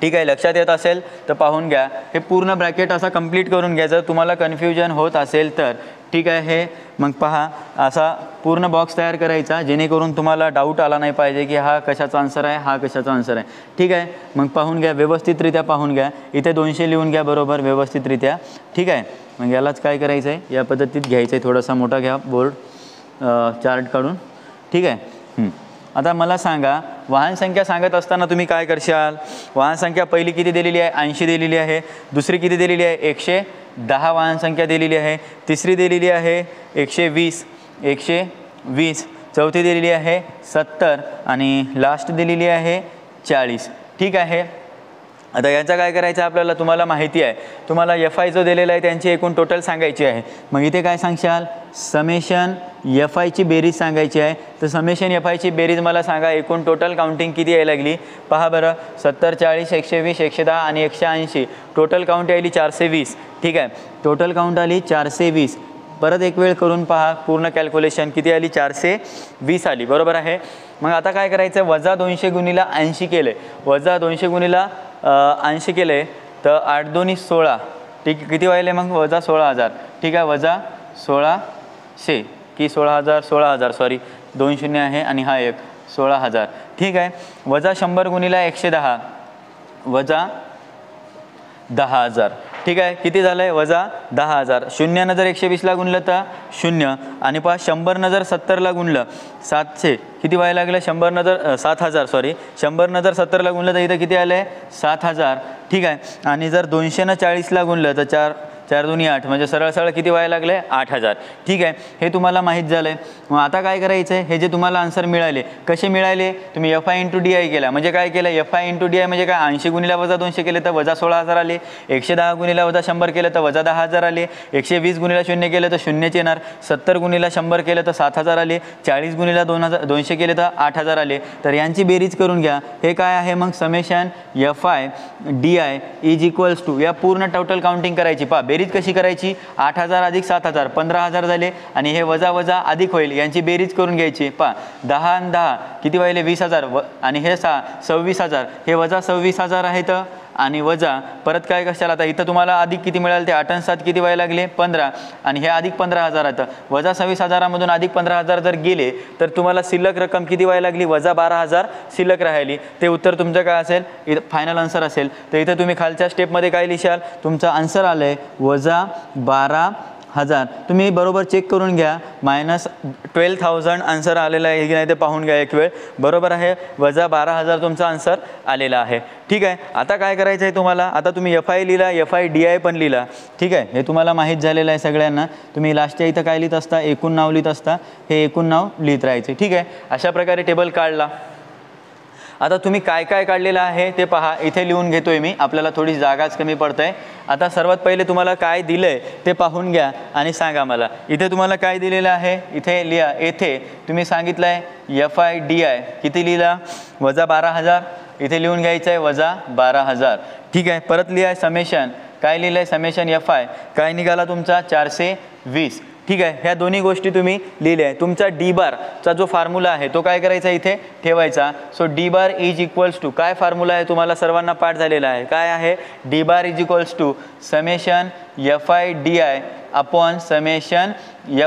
ठीक आहे, लक्षात येत असेल तर पाहून घ्या. हे पूर्ण ब्रॅकेट असा कंप्लीट करून घ्या जर तुम्हाला कन्फ्युजन होत असेल तर. ठीक आहे, हे मग पहा असा पूर्ण बॉक्स तयार करायचा, जेणेकरून तुम्हाला डाऊट आला नाही पाहिजे की हा कशाचा आन्सर आहे, हा कशाचा आन्सर आहे. ठीक आहे, मग पाहून घ्या, व्यवस्थितरित्या पाहून घ्या. इथे 200 लिहून घ्या बरोबर व्यवस्थितरित्या. ठीक आहे, मग यालाच काय करायचं आहे, या पद्धतीत घ्यायचं आहे. थोडासा मोठा घ्या बोर्ड, चार्ट काढून. ठीक आहे, आता मला सांगा वाहन संख्या सांगत असताना तुम्ही काय करशाल. वाहन संख्या पहिली किती दिलेली आहे 80 दिलेली आहे. दुसरी किती दिलेली आहे 110 वाहन संख्या दिलेली आहे. तिसरी दिलेली आहे 120. चौथी दिलेली आहे 70 आणि लास्ट दिलेली आहे 40. ठीक आहे, आता याचा काय करायचं आपल्याला, तुम्हाला माहिती आहे, तुम्हाला FI जो दिलेला आहे त्यांची एकूण टोटल सांगायची आहे. मग इथे काय सांगशाल, समेशन FIची बेरीज सांगायची आहे. तर समेशन FIची बेरीज मला सांगा, एकूण टोटल काउंटिंग किती यायला लागली पहा बरं. 70, 40, 120, 110 आणि 180. टोटल काउंट यायली 420. ठीक आहे, टोटल काउंट आली 420. परत एक वेळ करून पहा पूर्ण कॅल्क्युलेशन, किती आली 420 आली. बरोबर आहे. मग आता काय करायचं, वजा 200 गुणिला 80 केलं आहे. वजा 200 गुणिला 80 केलं आहे तर 8 2 16. ठीक, किती व्हायले मग वजा 16,000. ठीक आहे, वजा 1600 की 16,000 सॉरी 2 शून्य आहे आणि हा 1, 16,000. ठीक आहे. वजा 100 गुणिले 110 वजा 10,000. ठीक आहे. किती झालं आहे? वजा 10,000. 0 जर 120ला गुणलं तर 0 आणि पहा 100 जर 70ला गुणलं 700 किती व्हायला लागलं? 100 जर 7,000 सॉरी 100 जर 70ला गुणलं तर इथं किती आलं आहे? 7,000. ठीक आहे. आणि जर 200 40ला गुणलं तर 4 2 8 म्हणजे सरळ सरळ किती व्हायला लागले? 8,000. ठीक आहे. हे तुम्हाला माहीत झालं आहे. मग आता काय करायचं आहे? हे जे तुम्हाला आन्सर मिळाले कसे मिळाले? तुम्ही FI × DI केला. म्हणजे काय केलं? FI × DI म्हणजे काय? 80 गुणिले वजा 200 केले तर वजा 16,000 आले. 110 गुणिले वजा 100 केलं तर वजा 10,000 आले. 120 गुणिले 0 केलं तर 0च येणार. 70 गुणिले 100 केलं तर 7,000 आले. 40 गुणिले 200 केले तर 8,000 आले. तर यांची बेरीज करून घ्या. हे काय आहे मग? समेशन FI DI = या पूर्ण टोटल काउंटिंग करायची. पहा बेरीज कशी करायची? 8,000 अधिक 7,000 15,000 झाले आणि हे वजा वजा अधिक होईल. यांची बेरीज करून घ्यायची. पहा 10 आणि 10 किती व्हायले? 20,000 आणि हे 6 26,000. हे वजा 26,000 आहेत आणि वजा परत काय कशाला? आता इथं तुम्हाला अधिक किती मिळाले? ते 8 आणि 7 किती व्हायला लागले? 15 आणि हे अधिक 15,000 आहेत. वजा 26,000मधून अधिक 15,000 जर गेले तर तुम्हाला शिल्लक रक्कम किती व्हायला लागली? वजा 12,000 शिल्लक राहिली. ते उत्तर तुमचं काय असेल? इथं फायनल आन्सर असेल. तर इथं तुम्ही खालच्या स्टेपमध्ये काय लिहाल? तुमचं आन्सर आलं आहे वजा 12,000. तुम्ही बरोबर चेक करून घ्या. -12,000 आन्सर आलेला आहे की नाही ते पाहून घ्या एक वेळ. बरोबर आहे. वजा 12,000 तुमचा आन्सर आलेला आहे. ठीक आहे. आता काय करायचं आहे तुम्हाला? आता तुम्ही FI लिहिला, FI DI पण लिहिला. ठीक आहे. हे तुम्हाला माहीत झालेलं आहे सगळ्यांना. तुम्ही लास्टच्या इथं काय लिहित असता? एकूण नाव लिहित असता. हे एकूण नाव लिहित राहायचे. ठीक आहे. अशा प्रकारे टेबल काढला. आता तुम्ही काय काय काढलेलं आहे ते पहा. इथे लिहून घेतोय मी. आपल्याला थोडी जागाच कमी पडत आहे. आता सर्वात पहिले तुम्हाला काय दिलं आहे ते पाहून घ्या आणि सांगा मला. इथे तुम्हाला काय दिलेलं आहे? इथे लिहा. येथे तुम्ही सांगितलं आहे FI DI किती लिहिला? वजा 12,000. इथे लिहून घ्यायचं आहे वजा 12,000. ठीक आहे. परत लिहा समेशन. काय लिहिलं आहे? समेशन FI काय निघाला तुमचा? 420. ठीक आहे. ह्या दोन्ही गोष्टी तुम्ही लिहिल्या आहे. तुमचा D बारचा जो फॉर्म्युला आहे तो काय करायचा? इथे ठेवायचा. सो D बार = काय फॉर्म्युला आहे? तुम्हाला सर्वांना पाठ झालेला आहे. काय आहे? D बार = summation FI DI upon summation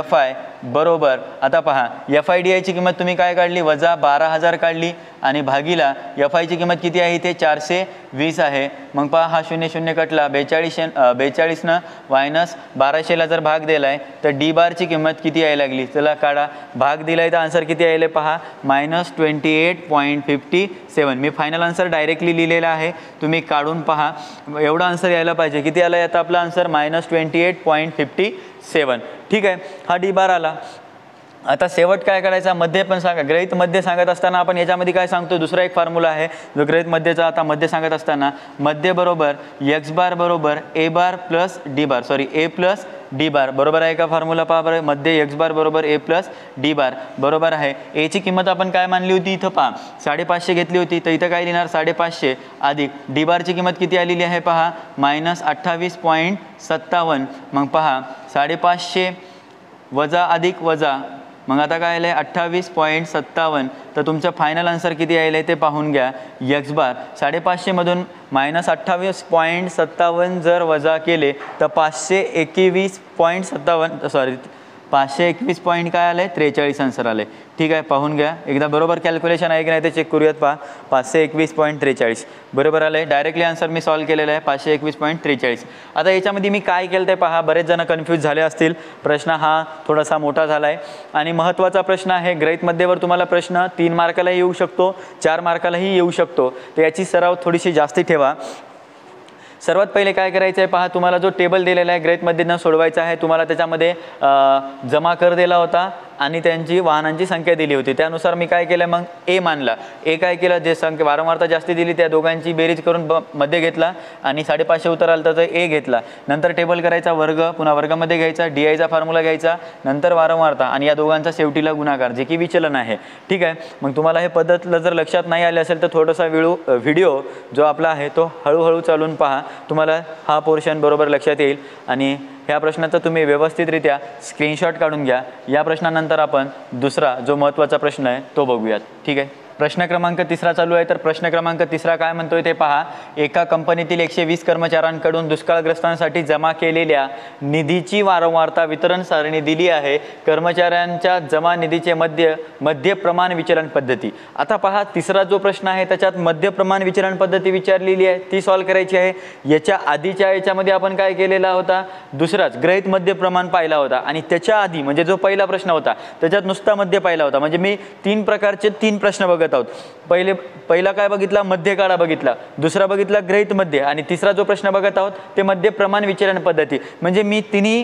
FI बरोबर. आता पहा FI DI ची किंमत तुम्ही काय काढली? वजा 12,000 काढली आणि भागीला FI ची किंमत किती आहे? इथे 420 आहे. मग पहा हा 0 0 कटला. 42 मायनस 1200ला जर भाग दिला आहे तर D बारची किंमत किती यायला लागली? चला काढा. भाग दिला आहे तर आन्सर किती यायला? पहा -28.57. मी फायनल आन्सर डायरेक्टली लिहिलेला आहे. तुम्ही काढून पहा. एवढा आन्सर यायला पाहिजे. किती आला आहे आता आपला आन्सर? -28.57. ठीक आहे. हा D बार आला. आता शेवट काय करायचा? मध्ये पण सांगा. गृहीत मध्ये सांगत असताना आपण याच्यामध्ये काय सांगतो? दुसरा एक फॉर्म्युला आहे जो गृहीत मध्येचा. आता मध्ये सांगत असताना मध्ये बरोबर x बार बरोबर a bar plus d bar sorry a plus d बार बरोबर आहे का? फॉर्म्युला पहा बरं. मध्ये x बार बरोबर a प्लस d बार बरोबर आहे. a ची किंमत आपण काय मानली होती? इथं पहा 550 घेतली होती. तर इथं काय लिहिणार? 550 अधिक d बारची किंमत किती आलेली आहे? पहा -28.57. मग पहा 550 वजा अधिक वजा. मग आता काय आलं आहे? 28.57. तर तुमचं फायनल आन्सर किती यायला आहे ते पाहून घ्या. x बार 550मधून -28.57 जर वजा केले तर 521.57 सॉरी 521 पॉईंट काय आलं आहे? 43 आन्सर आले. ठीक आहे. पाहून घ्या एकदा. बरोबर कॅल्क्युलेशन आहे की नाही ते चेक करूयात. पहा 521.43 बरोबर आलं आहे. डायरेक्टली आन्सर मी सॉल्व केलेला आहे 521.43. आता याच्यामध्ये मी काय केलं ते पहा. बरेच जण कन्फ्यूज झाले असतील. प्रश्न हा थोडासा मोठा झाला आहे आणि महत्त्वाचा प्रश्न आहे. गृहीत मध्येवर तुम्हाला प्रश्न 3 मार्कालाही येऊ शकतो, 4 मार्कालाही येऊ शकतो. तर याची सराव थोडीशी जास्ती ठेवा. सर्वात पहिले काय करायचं आहे? पहा तुम्हाला जो टेबल दिलेला आहे गृहीत मध्येनं सोडवायचा आहे. तुम्हाला त्याच्यामध्ये जमा कर दिला होता आणि त्यांची वाहनांची संख्या दिली होती. त्यानुसार मी काय केलं? मग ए मानला. ए काय केलं? जे संख्या वारंवारता जास्ती दिली त्या दोघांची बेरीज करून मध्ये घेतला आणि 550 उत्तर आलं तर ए घेतला. नंतर टेबल करायचा वर्ग, पुन्हा वर्गामध्ये घ्यायचा, DIचा फॉर्म्युला घ्यायचा, नंतर वारंवारता आणि या दोघांचा शेवटीला गुणाकार जे की विचलन आहे. ठीक आहे. मग तुम्हाला हे पद्धतला जर लक्षात नाही आले असेल तर थोडासा व्हिडिओ जो आपला आहे तो हळूहळू चालून पहा. तुम्हाला हा पोर्शन बरोबर लक्षात येईल आणि ह्या प्रश्नाचा तुम्ही व्यवस्थितरित्या स्क्रीनशॉट काढून घ्या. या प्रश्नानंतर आपण दुसरा जो महत्त्वाचा प्रश्न आहे तो बघूयात. ठीक आहे. प्रश्न क्रमांक 3 चालू आहे. तर प्रश्न क्रमांक 3 काय म्हणतोय ते पहा. एका कंपनीतील 120 कर्मचाऱ्यांकडून दुष्काळग्रस्तांसाठी जमा केलेल्या निधीची वारंवारता वितरण सारणी दिली आहे. कर्मचाऱ्यांच्या जमा निधीचे मध्य प्रमाण विचलन पद्धती. आता पहा, तिसरा जो प्रश्न आहे त्याच्यात मध्य प्रमाण विचलन पद्धती विचारलेली आहे, ती सॉल्व्ह करायची आहे. याच्या आधीच्या याच्यामध्ये आपण काय केलेला होता, दुसराच गृहीत मध्य प्रमाण पाहिला होता. आणि त्याच्या आधी म्हणजे जो पहिला प्रश्न होता त्याच्यात नुसता मध्य पाहिला होता. म्हणजे मी 3 प्रकारचे 3 प्रश्न बघत आहोत. पहिला काय बघितला, मध्य काढा बघितला, दुसरा बघितला गृहीत मध्य, आणि तिसरा जो प्रश्न बघत आहोत ते मध्य प्रमाण विचलन पद्धती. म्हणजे मी तिन्ही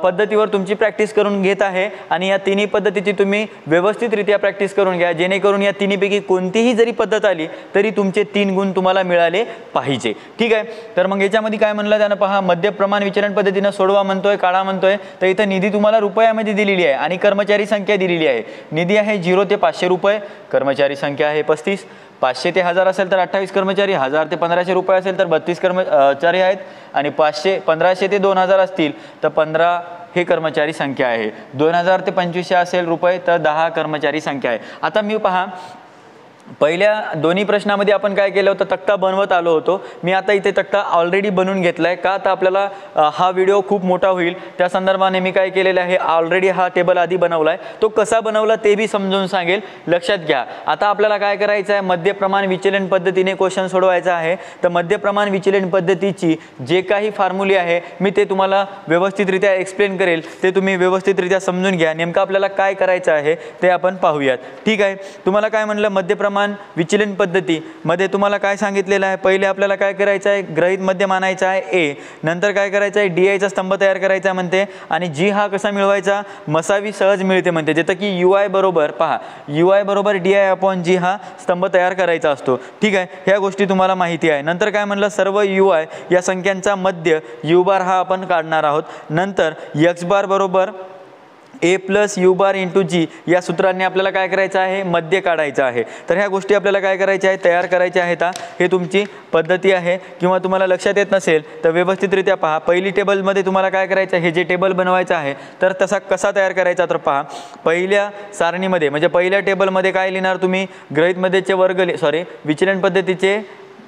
पद्धतीवर तुमची प्रॅक्टिस करून घेत आहे आणि या तिन्ही पद्धतीची तुम्ही व्यवस्थितरित्या प्रॅक्टिस करून घ्या, जेणेकरून या तिन्हीपैकी कोणतीही जरी पद्धत आली तरी तुमचे 3 गुण तुम्हाला मिळाले पाहिजे. ठीक आहे. तर मग याच्यामध्ये काय म्हणलं त्यानं पहा, मध्य प्रमाण विचलन पद्धतीनं सोडवा म्हणतोय, काढा म्हणतोय. तर इथं निधी तुम्हाला रुपयामध्ये दिलेली आहे आणि कर्मचारी संख्या दिलेली आहे. निधी आहे 0 ते 500 रुपये, कर्मचारी संख्या आहे 35. 500 ते 1000 असेल तर 28 कर्मचारी, 1000 ते 1500 रुपये असेल तर 32 कर्मचारी आहेत, आणि 1500 ते 2000 असतील तर 15 हे कर्मचारी संख्या आहे. 2000 ते 2500 असेल रुपये तर 10 कर्मचारी संख्या आहे. आता मी पहा, पहिल्या दोन्ही प्रश्नामध्ये आपण काय केलं होतं, तक्ता बनवत आलो होतो. मी आता इथे तक्ता ऑलरेडी बनवून घेतला आहे. का तर आपल्याला हा व्हिडिओ खूप मोठा होईल त्या संदर्भाने मी काय केलेलं आहे, ऑलरेडी हा टेबल आधी बनवला आहे. तो कसा बनवला ते बी समजून सांगेल, लक्षात घ्या. आता आपल्याला काय करायचं आहे, मध्य प्रमाण विचलन पद्धतीने क्वेश्चन सोडवायचा आहे. तर मध्य प्रमाण विचलन पद्धतीची जे काही फॉर्म्युले आहे मी ते तुम्हाला व्यवस्थितरित्या एक्सप्लेन करेल, ते तुम्ही व्यवस्थितरित्या समजून घ्या. नेमकं आपल्याला काय करायचं आहे ते आपण पाहूयात. ठीक आहे. तुम्हाला काय म्हणलं, मध्य प्रमाण विचलन पद्धती मध्ये तुम्हाला काय सांगितलेलं आहे, पहिले आपल्याला काय करायचं आहे, गृहीत मध्य मानायचा आहे ए, नंतर काय करायचं आहे, डी आयचा स्तंभ तयार करायचा म्हणते, आणि जी हा कसा मिळवायचा, मसावी सहज मिळते म्हणते. जसं की UI बरोबर पहा, UI बरोबर DI अपॉन जी हा स्तंभ तयार करायचा असतो. ठीक आहे. ह्या गोष्टी तुम्हाला माहिती आहे. नंतर काय म्हणलं, सर्व UI या संख्यांचा मध्य U बार हा आपण काढणार आहोत. नंतर X बार बरोबर A plus U bar into G या सूत्रांनी आपल्याला काय करायचं आहे, मध्य काढायचं आहे. तर ह्या गोष्टी आपल्याला काय करायच्या आहे, तयार करायच्या आहेत. हे तुमची पद्धती आहे. किंवा तुम्हाला लक्षात येत नसेल तर व्यवस्थितरित्या पहा. पहिली टेबलमध्ये तुम्हाला काय करायचं आहे, हे जे टेबल बनवायचं आहे तर तसा कसा तयार करायचा, तर पहा, पहिल्या सारणीमध्ये म्हणजे पहिल्या टेबलमध्ये काय लिहिणार तुम्ही, गृहीत मध्येचे विचलन पद्धतीचे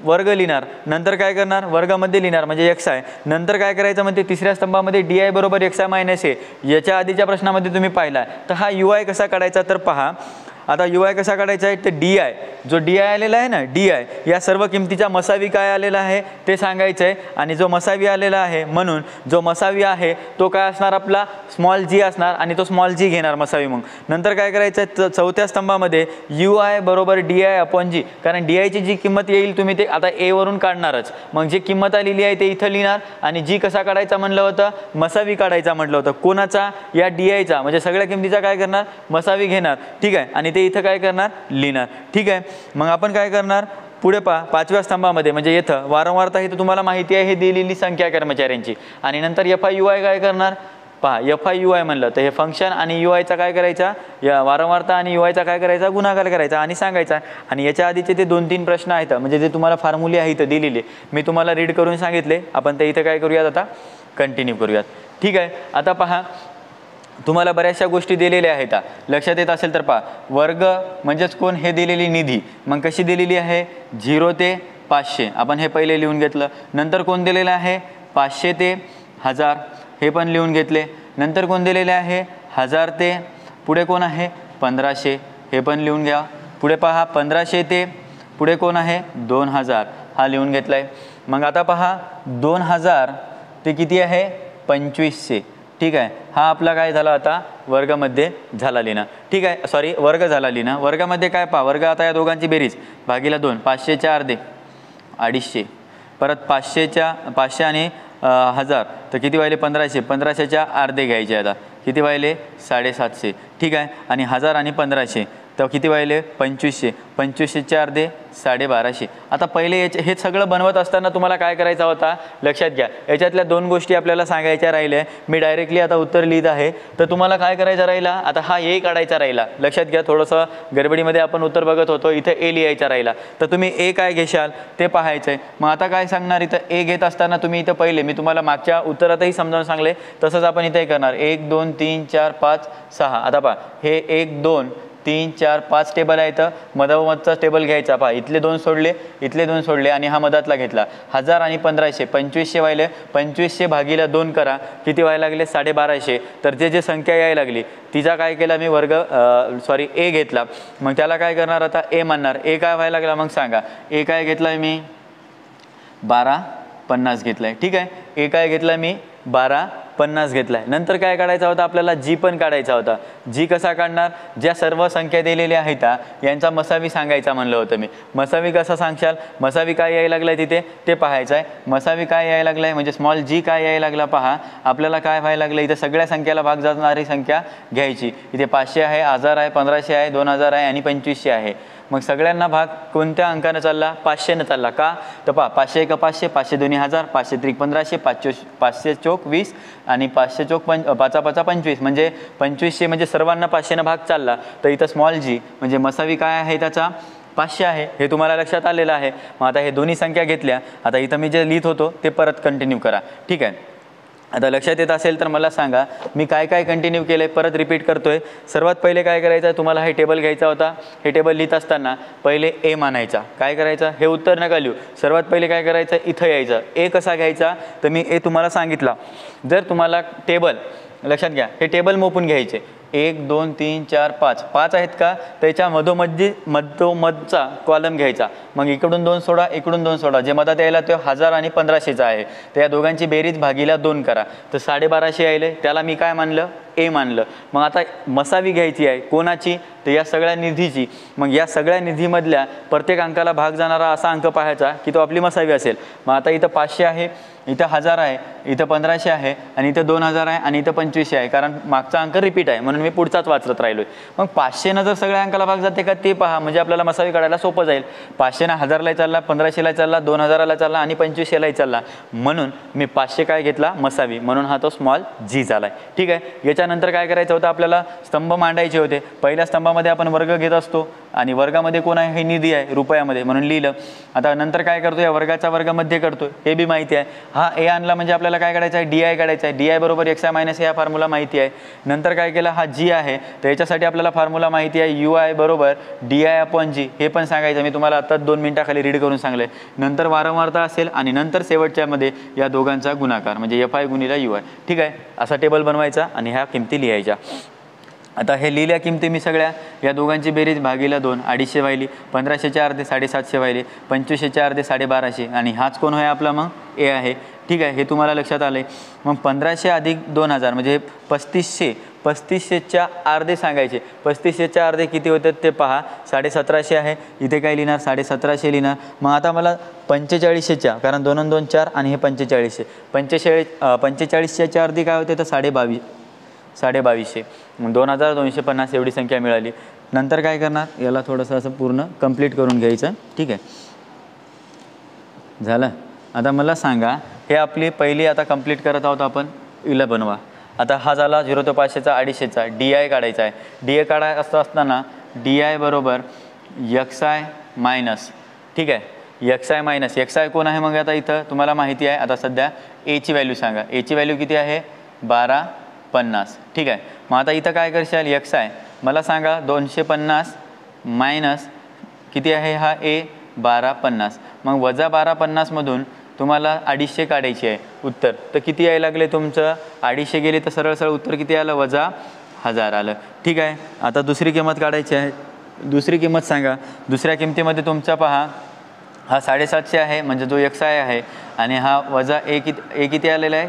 वर्ग लिहिणार. नंतर काय करणार, वर्गामध्ये लिहिणार म्हणजे x आहे. नंतर काय करायचं म्हणजे तिसऱ्या स्तंभामध्ये DI बरोबर xi मायनस a. याच्या आधीच्या प्रश्नामध्ये तुम्ही पाहिला. तर हा UI कसा काढायचा, तर पहा आता UI कसा काढायचा आहे, तर DI जो DI आलेला आहे ना, DI या सर्व किमतीचा मसावी काय आलेला आहे ते सांगायचं आहे. आणि जो मसावी आलेला आहे, म्हणून जो मसावी आहे तो काय असणार, आपला स्मॉल g असणार, आणि तो स्मॉल g घेणार मसावी. मग नंतर काय करायचं आहे, चौथ्या स्तंभामध्ये UI बरोबर DI अपॉन जी, कारण DI ची जी किंमत येईल तुम्ही ते आता A वरून काढणारच. मग जी किंमत आलेली आहे ते इथं लिहिणार, आणि जी कसा काढायचा म्हणलं होतं, मसावी काढायचा म्हटलं होतं. कोणाचा, या DI चा, म्हणजे सगळ्या किमतीचा काय करणार, मसावी घेणार. ठीक आहे. आणि ते इथं काय करणार, लिहिणार. ठीक आहे. मग आपण काय करणार, पुढे पहा, 5व्या स्तंभामध्ये म्हणजे इथं वारंवारता ही तुम्हाला माहिती आहे, हे दिलेली संख्या कर्मचाऱ्यांची. आणि नंतर FIUI काय करणार, पहा FIUI म्हणलं तर हे फंक्शन, आणि UIचा काय करायचा, या वारंवारता आणि UIचा काय करायचा, गुणाकार करायचा आणि सांगायचा. आणि याच्या आधीचे ते 2-3 प्रश्न आहेत म्हणजे जे तुम्हाला फॉर्म्युले आहेत दिलेले, मी तुम्हाला रीड करून सांगितले. आपण ते इथं काय करूयात, आता कंटिन्यू करूयात. ठीक आहे. आता पहा, तुम्हाला बऱ्याचशा गोष्टी दिलेल्या आहेत. लक्षात येत असेल तर पहा, वर्ग म्हणजेच कोण, हे दिलेली निधी. मग कशी दिलेली आहे, 0 ते 500 आपण हे पहिले लिहून घेतलं. नंतर कोण दिलेलं आहे, 500 ते 1000 हे पण लिहून घेतले. नंतर कोण दिलेले आहे, 1000 ते पुढे कोण आहे, 1500 हे पण लिहून घ्या. पुढे पहा, 1500 ते पुढे कोण आहे, 2000 हा लिहून घेतला आहे. मग आता पहा, 2000 ते किती आहे, 2500. ठीक आहे. हा आपला काय झाला, आता वर्गामध्ये झाला लिहिणं. ठीक आहे, वर्ग झाला लिहिणं. वर्गामध्ये काय पहा, वर्ग आता या दोघांची बेरीज भागीला 2, 500च्या अर्धे 250, परत 500 आणि 1000 तर किती व्हायले, 1500. 1500च्या अर्धे घ्यायचे, आता किती व्हायले, 750. ठीक आहे. आणि 1000 आणि 1500 तर किती व्हायले, 2500. 2500च्या अर्धे 1250. आता पहिले हे सगळं बनवत असताना तुम्हाला काय करायचा होता, लक्षात घ्या. याच्यातल्या 2 गोष्टी आपल्याला सांगायच्या राहिल्या. मी डायरेक्टली आता उत्तर लिहित आहे. तर तुम्हाला काय करायचं राहिला, आता हा A काढायचा राहिला. लक्षात घ्या, थोडंसं गडबडीमध्ये आपण उत्तर बघत होतो, इथं A लिहायचा राहिला. तर तुम्ही A काय घेशाल ते पाहायचं आहे. मग आता काय सांगणार, इथं A घेत असताना तुम्ही इथं पहिले मी तुम्हाला मागच्या उत्तरातही समजावून सांगले तसंच आपण इथे करणार. 1 2 3 4 5 6. आता पहा, हे 1 2 3 4 5 टेबल आहे, तर मधोमधचा टेबल घ्यायचा. पहा इथले 2 सोडले, इथले 2 सोडले आणि हा मधातला घेतला. 1000 आणि 1500 2500 व्हायले. 2500 भागीला 2 करा, किती व्हायला लागले 1250. तर जे संख्या यायला लागली तिचा काय केला मी वर्ग ए घेतला. मग त्याला काय करणार आता ए मानणार. ए काय व्हायला लागला मग सांगा. ए काय घेतलाय मी 1250 घेतलाय. ठीक आहे, ए काय घेतला मी 1250 घेतलाय. नंतर काय काढायचा होता आपल्याला जी पण काढायचा होता. जी कसा काढणार, ज्या सर्व संख्या दिलेल्या आहेत यांचा मसावी सांगायचा म्हणलं होतं मी. मसावी कसा सांगशाल, मसावी काय यायला लागलाय तिथे ते पाहायचं आहे. मसावी काय यायला लागलाय म्हणजे स्मॉल जी काय यायला लागला पहा. आपल्याला काय व्हायला लागलं इथे सगळ्या संख्याला भाग जाणारी संख्या घ्यायची. इथे 500 आहे, 1000 आहे, 1500 आहे, 2000 आहे आणि 2500 आहे. मग सगळ्यांना भाग कोणत्या अंकानं चालला 500 चालला का. तर पहा 500 1 500, 500 2 1000, 500 3 1500, 500 चौक 20 आणि 500 चौक 5 5 25 म्हणजे 2500 म्हणजे सर्वांना 500 भाग चालला. तर इथं स्मॉल जी म्हणजे मसावी काय आहे त्याचा 500 आहे. हे तुम्हाला लक्षात आलेलं आहे. मग आता हे दोन्ही संख्या घेतल्या. आता इथं मी जे लिहित होतो ते परत कंटिन्यू करा. ठीक आहे, आता लक्षात येत असेल तर मला सांगा मी काय काय कंटिन्यू केलं आहे. परत रिपीट करतोय. सर्वात पहिले काय करायचं आहे तुम्हाला, हे टेबल घ्यायचा होता. हे टेबल लिहित असताना पहिले ए मानायचा. काय करायचं, हे उत्तर नका लिहू. सर्वात पहिले काय करायचं इथं यायचं. ए कसा घ्यायचा तर मी ए तुम्हाला सांगितला. जर तुम्हाला टेबल लक्षात घ्या, हे टेबल मोपून घ्यायचे. 1 2 3 4 5 5 आहेत का, त्याच्या मधोमधचा कॉलम घ्यायचा. मग इकडून 2 सोडा, इकडून 2 सोडा. जे मधात यायला तो 1000 आणि 1500चा आहे. तर या दोघांची बेरीज भागीला 2 करा. तर 1250 यायले. त्याला मी काय मानलं ए मानलं. मग आता मसावी घ्यायची आहे कोणाची तर या सगळ्या निधीची. मग या सगळ्या निधीमधल्या प्रत्येक अंकाला भाग जाणारा असा अंक पाहायचा की तो आपली मसावी असेल. मग आता इथं 500 आहे, इथं 1000 आहे, इथं 1500 आहे आणि इथं 2000 आहे आणि इथं 2500 आहे. कारण मागचा अंक रिपीट आहे म्हणून मी पुढचाच वाचत राहिलोय. मग 500 जर सगळ्या अंकाला भाग जाते का ते पहा, म्हणजे आपल्याला मसावी काढायला सोपं जाईल. 500 1000ला चालला, 1500ला चालला, 2000ला चालला आणि 2500ला चालला. म्हणून मी 500 काय घेतला मसावी, म्हणून हा तो स्मॉल जी झालाय. ठीक आहे, याच्यानंतर काय करायचं होतं आपल्याला स्तंभ मांडायचे होते. पहिल्या स्तंभामध्ये आपण वर्ग घेत असतो आणि वर्गामध्ये कोण आहे हे निधी आहे रुपयामध्ये म्हणून लिहिलं. आता नंतर काय करतो या वर्गाचा वर्गामध्ये करतो हे बी माहिती आहे. हा ए आणला म्हणजे आपल्याला काय काढायचं आहे डी आय काढायचा आहे. डी आय बरोबर एक्स आय मायनस या फॉर्म्युला माहिती आहे. नंतर काय केलं हा जी आहे तर याच्यासाठी आपल्याला फॉर्म्युला माहिती आहे यू आय बरोबर डी आय अपॉन जी. हे पण सांगायचं मी तुम्हाला आता 2 मिनिटाखाली रीड करून सांगले. नंतर वारंवारता असेल आणि नंतर शेवटच्यामध्ये या दोघांचा गुणाकार म्हणजे एफ आय गुणिला यू आय. ठीक आहे, असा टेबल बनवायचा आणि ह्या किमती लिहायच्या. आता हे लिहिल्या किमती मी सगळ्या या दोघांची बेरीज भागीला 2 250 व्हायली. 1500च्या अर्धे 750 व्हायले. 2500च्या अर्धे 1250 आणि हाच कोण आहे आपला मग ए आहे. ठीक आहे, हे तुम्हाला लक्षात आलं आहे. मग 1500 अधिक 2000 म्हणजे 3500. 3500च्या अर्धे सांगायचे. 3500च्या अर्धे किती होतात ते पहा. 1750 आहे. इथे काय लिहिणार 1750 लिहिणार. मग आता मला 4500च्या कारण 2 आणि 2 4 आणि हे 4500. 4500च्या अर्धी काय होते तर 2250. मग 2250 एवढी संख्या मिळाली. नंतर काय करणार याला थोडंसं असं पूर्ण कंप्लीट करून घ्यायचं. ठीक आहे, झालं. आता मला सांगा हे आपली पहिली आता कंप्लीट करत आहोत आपण. इला बनवा. आता हा झाला 0 ते 500चा 250चा डी आय काढायचा आहे. डी आय काढायचं असताना डी आय बरोबर एक्स आय मायनस. ठीक आहे, X I minus X I कोण आहे मग आता इथं तुम्हाला माहिती आहे. आता सध्या एची व्हॅल्यू सांगा. एची व्हॅल्यू किती आहे 1250. ठीक आहे, मग आता इथं काय करशाल एक्स आय मला सांगा 250 मायनस किती आहे हा ए 1250. मग वजा 1250मधून तुम्हाला 250 काढायची आहे उत्तर. तर किती यायला लागले तुमचं 250 गेले तर सरळ सरळ उत्तर किती आलं वजा 1000 आलं. ठीक आहे, आता दुसरी किंमत काढायची आहे. दुसरी किंमत सांगा. दुसऱ्या किमतीमध्ये तुमचा पहा हा 750 आहे म्हणजे जो एक्स आय आहे आणि हा वजा ए किती आलेला आहे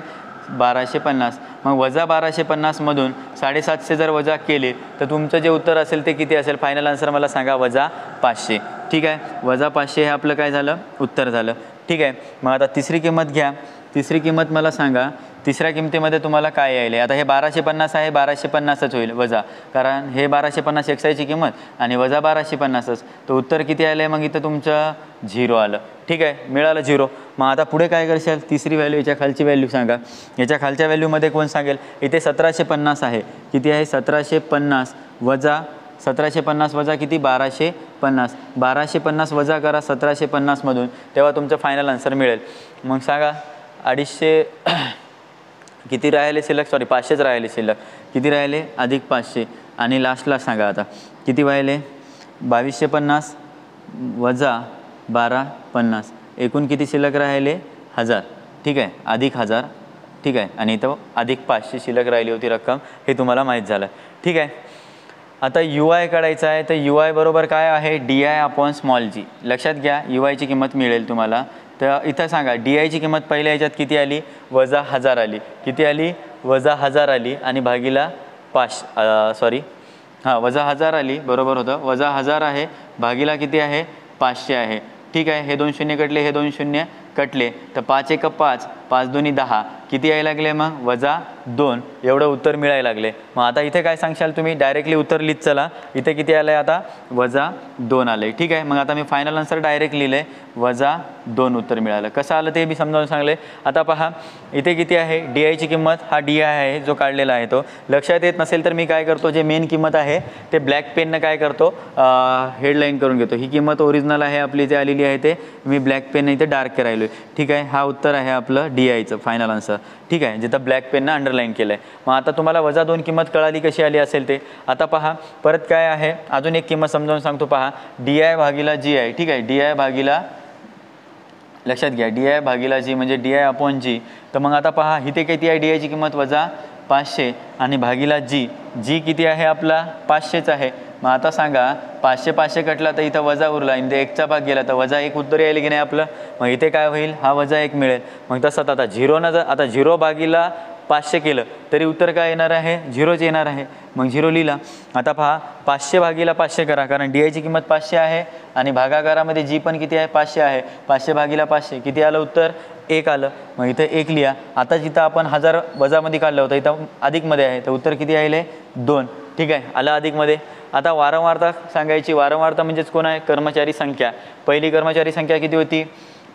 1250. मग वजा 1250मधून 750 जर वजा केले तर तुमचं जे उत्तर असेल ते किती असेल फायनल आन्सर मला सांगा वजा 500. ठीक आहे, वजा 500 हे आपलं काय झालं उत्तर झालं. ठीक आहे, मग आता तिसरी किंमत घ्या. तिसरी किंमत मला सांगा. तिसऱ्या किमतीमध्ये तुम्हाला काय यायले. आता हे 1250 आहे 1250च होईल वजा कारण हे 1250 एक्स आयची किंमत आणि वजा 1250च. तर उत्तर किती आलं आहे मग इथं तुमचं 0 आलं. ठीक आहे, मिळालं 0. मग आता पुढे काय करशाल तिसरी व्हॅल्यू याच्या खालची व्हॅल्यू सांगा. याच्या खालच्या व्हॅल्यूमध्ये कोण सांगेल. इथे 1750 आहे. किती आहे 1750 वजा 1750 वजा किती 1250. 1250 वजा करा 1750मधून तेव्हा तुमचं फायनल आन्सर मिळेल. मग सांगा 250 किती राहिले शिल्लक, सॉरी 500च राहिले शिल्लक, किती राहिले अधिक 500 आणि लास्टला सांगा आता किती राहिले 2250 वजा 1250 एकूण किती शिल्लक राहिले 1000, ठीक आहे, अधिक 1000, ठीक आहे, आणि इथं अधिक 500 शिल्लक राहिली होती रक्कम, हे तुम्हाला माहीत झालं, ठीक आहे. आता यू आय काढायचा आहे, तर यू आय बरोबर काय आहे DI/g. लक्षात घ्या यू आयची किंमत मिळेल तुम्हाला. तर इथं सांगा DI ची किंमत पहिल्या ह्याच्यात किती आली वजा 1000 आली, किती आली वजा 1000 आली आणि भागीला वजा 1000 आली, बरोबर होतं, वजा 1000 आहे भागीला किती आहे 500 आहे, ठीक आहे. हे 2 शून्य कटले, हे 2 शून्य कटले, तर 5 1 5, 5 2 10, किती यायला लागले मग वजा 2, एवढं उत्तर मिळायला लागले. मग आता इथे काय सांगशाल तुम्ही, डायरेक्टली उत्तर लिहित चला. इथे किती आलं आहे आता वजा 2 आलं आहे, ठीक आहे. मग आता मी फायनल आन्सर डायरेक्ट लिहिलं आहे, वजा 2 उत्तर मिळालं. कसं आलं ते मी समजावून सांगले. आता पहा इथे किती आहे DI ची किंमत, हा DI आहे जो काढलेला आहे तो. लक्षात येत नसेल तर मी काय करतो, जे मेन किंमत आहे ते ब्लॅक पेननं काय करतो हेडलाईन करून घेतो. ही किंमत ओरिजिनल आहे आपली जे आलेली आहे ते मी ब्लॅक पेनने इथे डार्क करायलो आहे, ठीक आहे. हा उत्तर आहे आपलं DIचं फायनल आन्सर, ठीक आहे, जिथं ब्लॅक पेननं अंडरलाईन केलं आहे. मग आता तुम्हाला वजा 2 किंमत कळाली कशी आली असेल ते. आता पहा परत काय आहे, अजून एक किंमत समजावून सांगतो. पहा DI/GI, ठीक आहे, DI भागीला, लक्षात घ्या DI/G म्हणजे DI/G. तर मग आता पहा इथे किती आहे DI ची किंमत वजा 500 आणि भागीला G किती आहे आपला 500च आहे. मग आता सांगा 500 500 कटला तर इथं वजा उरला, इथे 1चा भाग गेला तर वजा 1 उत्तर यायला की नाही आपलं. मग इथे काय होईल, हा वजा 1 मिळेल. मग तसंच आता 0 जर आता 0 भागीला 500 केलं तरी उत्तर काय येणार आहे 0च येणार आहे. मग 0 लिहिला. आता पहा 500 भागीला 500 करा, कारण DI ची किंमत 500 आहे आणि भागाकारामध्ये G पण किती आहे 500 आहे. 500 भागीला 500 किती आलं उत्तर 1 आलं. मग इथं 1 लिहा. आता जिथं आपण 1000 वजामध्ये काढलं होतं इथं अधिकमध्ये आहे, तर उत्तर किती आहे 2, ठीक आहे, आलं अधिकमध्ये. आता वारंवारता सांगायची. वारंवारता म्हणजेच कोण आहे कर्मचारी संख्या. पहिली कर्मचारी संख्या किती होती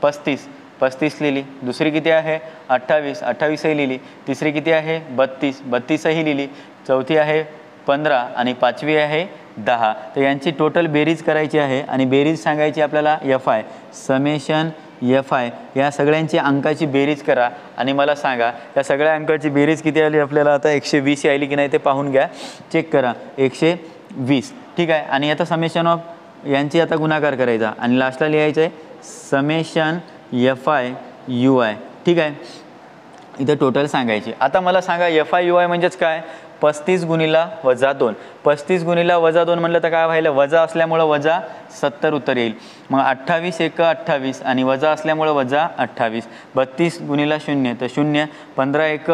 35 लिहिली. दुसरी किती आहे 28ही लिहिली. तिसरी किती आहे 32ही लिहिली. चौथी आहे 15 आणि पाचवी आहे 10. तर यांची टोटल बेरीज करायची आहे आणि बेरीज सांगायची आपल्याला FI, समेशन FI. या सगळ्यांची अंकाची बेरीज करा आणि मला सांगा या सगळ्या अंकाची बेरीज किती आली आपल्याला. आता 120 आली की नाही ते पाहून घ्या, चेक करा. 120, ठीक आहे. आणि आता समेशन ऑफ यांची आता गुणाकार करायचा आणि लास्टला लिहायचं आहे समेशन FI UI, ठीक आहे. इथं टोटल सांगायची. आता मला सांगा FI UI म्हणजेच काय 35 गुणिला वजा 2. 35 गुणिला वजा 2 म्हणलं तर काय व्हायला, वजा असल्यामुळं वजा 70 उत्तर येईल. मग 28 1 28 आणि वजा असल्यामुळं वजा 28. 32 गुणिला 0 तर 0. 15 1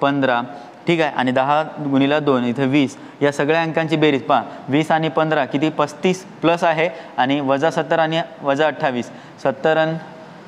15, ठीक आहे. आणि 10 गुणिला 2 इथं 20. या सगळ्या अंकांची बेरीज पहा 20 आणि 15 किती 35 प्लस आहे आणि वजा 70 आणि वजा 28. 70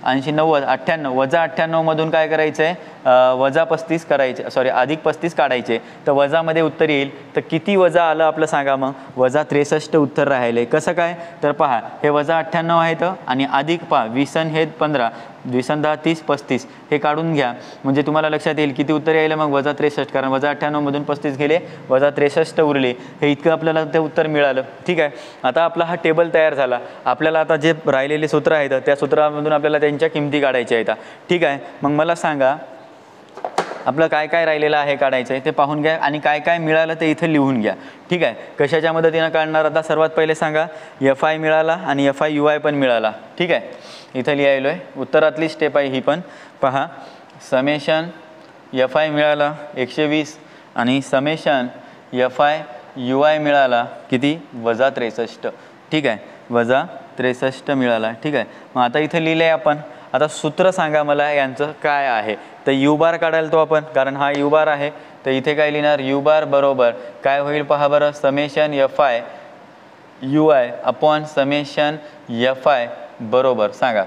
80 90 98. वजा 98 मधून काय करायचं आहे वजा 35 करायचे, सॉरी अधिक 35 काढायचे. तर वजामध्ये उत्तर येईल. तर किती वजा आलं आपलं सांगा. मग वजा 63 उत्तर राहिले. कसं काय तर पहा हे वजा 98 आहेत आणि अधिक पहा 20 हे 15, 20 10 30 35 हे काढून घ्या म्हणजे तुम्हाला लक्षात येईल किती उत्तर यायला. मग वजा 63, कारण वजा 98 मधून 35 गेले, वजा 63 उरले. हे इतकं आपल्याला ते उत्तर मिळालं, ठीक आहे. आता आपला हा टेबल तयार झाला. आपल्याला आता जे राहिलेले सूत्र आहेत त्या सूत्रामधून आपल्याला त्यांच्या किमती काढायच्या आहेत, ठीक आहे. मग मला सांगा आपलं काय काय राहिलेलं आहे काढायचं आहे ते पाहून घ्या आणि काय काय मिळालं ते इथं लिहून घ्या, ठीक आहे. कशाच्या मदतीनं काढणार आता सर्वात पहिले सांगा FI मिळाला आणि FI UI पण मिळाला, ठीक आहे. इथं लिहायलो आहे, उत्तरातली स्टेप आहे ही पण. पहा समेशन FI मिळाला 120 आणि समेशन FI UI मिळाला किती वजा 63, ठीक आहे, वजा 63 मिळाला, ठीक आहे. मग आता इथं लिहिलं आहे आपण. आता सूत्र सांगा मला यांचं काय आहे. तर U बार काढायला तो आपण, कारण हा U बार आहे. तर इथे काय लिहिणार U बार बरोबर काय होईल पहा बरं summation FI UI upon summation FI बरोबर सांगा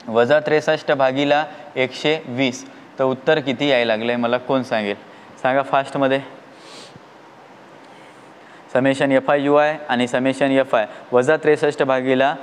वजा 63 भागीला 120. तर उत्तर किती यायला लागलं आहे मला कोण सांगेल सांगा फास्टमध्ये. Summation F I you I आणि समेशन एफ आय वजा 63 भागिला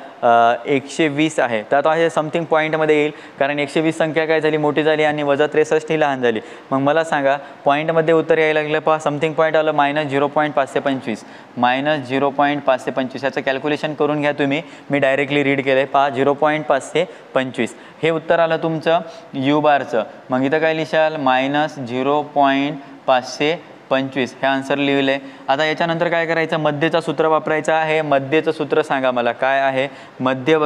120 आहे. तर आता हे समथिंग पॉईंटमध्ये येईल, कारण 120 संख्या काय झाली, मोठी झाली आणि वजा 63 ही लहान झाली. मग मला सांगा पॉईंटमध्ये उत्तर यायला लागलं. पहा समथिंग पॉईंट आलं -0.525 -0.525. याचं कॅल्क्युलेशन करून घ्या तुम्ही, मी डायरेक्टली रीड केलं आहे. पहा 0.525 हे उत्तर आलं तुमचं यू बारचं. मग इथं काय लिहाल -0.525 हे आन्सर लिहिलं आहे. आता याच्यानंतर काय करायचं, मध्यचं सूत्र वापरायचं आहे. मध्यचं सूत्र सांगा मला काय आहे. मध्य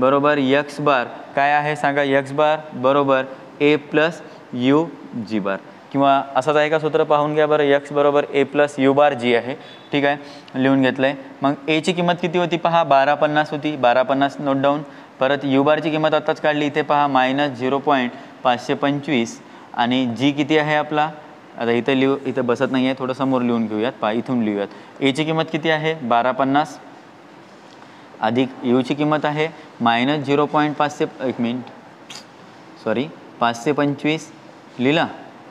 बरोबर एक्स बार काय आहे सांगा, एक्स बार बरोबर ए प्लस यू जी बार, किंवा असंच आहे का सूत्र पाहून घ्या बरं. एक्स बरोबर ए प्लस यू बार जी आहे. ठीक आहे, लिहून घेतलं आहे. मग एची किंमत किती होती पहा, 1250 होती. 1250 नोट डाऊन. परत यू बारची किंमत आत्ताच काढली, इथे पहा -0.525 आणि जी किती आहे आपला, आता इथं इथं बसत नाही आहे, थोडं समोर लिहून घेऊयात. पहा इथून लिहूयात. एची किंमत किती आहे 1250 अधिक यूची किंमत आहे -525 लिहिला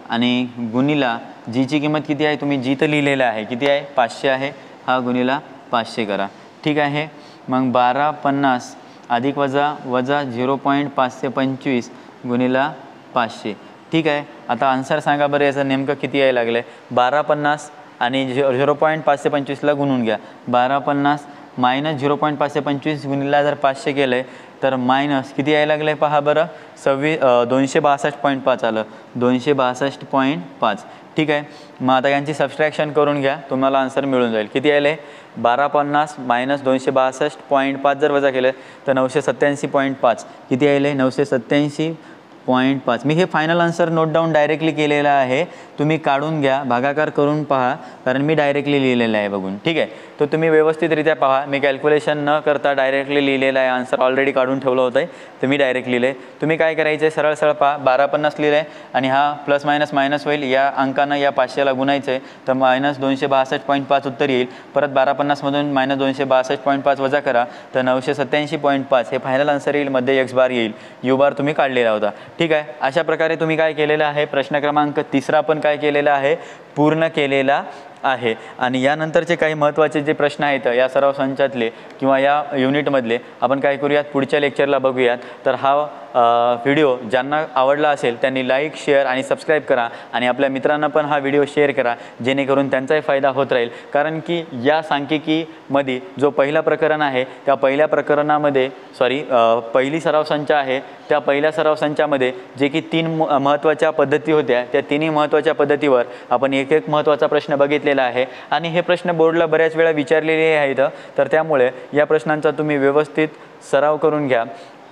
आणि गुणिला जीची किंमत किती आहे, तुम्ही जी तर लिहिलेलं आहे, किती आहे 500 आहे. हा गुणिला 500 करा. ठीक आहे. मग 1250 अधिक वजा 0.525 गुणिला 500. ठीक आहे. आता आन्सर सांगा बरं याचं नेमकं किती यायला लागलं आहे. 1250 आणि 0.525ला गुणून घ्या. 1250 - 0.525 गुणिला जर 500 केलं आहे तर मायनस किती यायला लागलं आहे पहा बरं, 262.5 आलं. 262.5. ठीक आहे. मग आता यांची सबस्ट्रॅक्शन करून घ्या, तुम्हाला आन्सर मिळून जाईल. किती यायला आहे 1250 - 262.5 जर वजा केलं तर 987.5. किती यायला आहे 987.5. मी हे final answer note down directly केलेलं आहे. तुम्ही काढून घ्या, भागाकार करून पहा, कारण मी डायरेक्टली लिहिलेलं आहे बघून. ठीक आहे. तर तुम्ही व्यवस्थितरित्या पहा, मी कॅल्क्युलेशन न करता डायरेक्टली लिहिलेलं आहे. आन्सर ऑलरेडी काढून ठेवलं होतं तर मी डायरेक्ट लिहिलं आहे. तुम्ही काय करायचं आहे, सरळ सरळ पहा. 1250 लिहिलं आहे आणि हा प्लस मायनस मायनस होईल. या अंकानं या 500ला गुणायचं आहे तर -262.5 उत्तर येईल. परत 1250मधून -262.5 वजा करा तर 987.5 हे फायनल आन्सर येईल. मध्ये एक्स बार येईल, यू बार तुम्ही काढलेला होता. ठीक आहे. अशा प्रकारे तुम्ही काय केलेलं आहे, प्रश्न क्रमांक 3 पण काय केलेला आहे, पूर्ण केलेला आहे. आणि यानंतरचे काही महत्त्वाचे जे प्रश्न आहेत या सराव संचातले किंवा या युनिटमधले आपण काय करूयात, पुढच्या लेक्चरला बघूयात. तर हा व्हिडिओ ज्यांना आवडला असेल त्यांनी लाईक, शेअर आणि सबस्क्राईब करा आणि आपल्या मित्रांना पण हा व्हिडिओ शेअर करा, जेणेकरून त्यांचाही फायदा होत राहील. कारण की या सांख्यिकीमध्ये जो पहिला प्रकरण आहे त्या पहिल्या प्रकरणामध्ये पहिली सराव संच आहे, त्या पहिल्या सराव संचामध्ये जे की 3 महत्त्वाच्या पद्धती होत्या, त्या तिन्ही महत्त्वाच्या पद्धतीवर आपण एक महत्त्वाचा प्रश्न बघितलेला आहे. आणि हे प्रश्न बोर्डला बऱ्याच वेळा विचारलेले आहेत. तर त्यामुळे या प्रश्नांचा तुम्ही व्यवस्थित सराव करून घ्या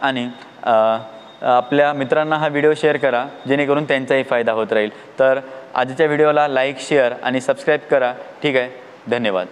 आणि आपल्या मित्रांना हा व्हिडिओ शेअर करा, जेणेकरून त्यांचाही फायदा होत राहील. तर आजच्या व्हिडिओला लाईक, शेअर आणि सबस्क्राईब करा. ठीक आहे. धन्यवाद.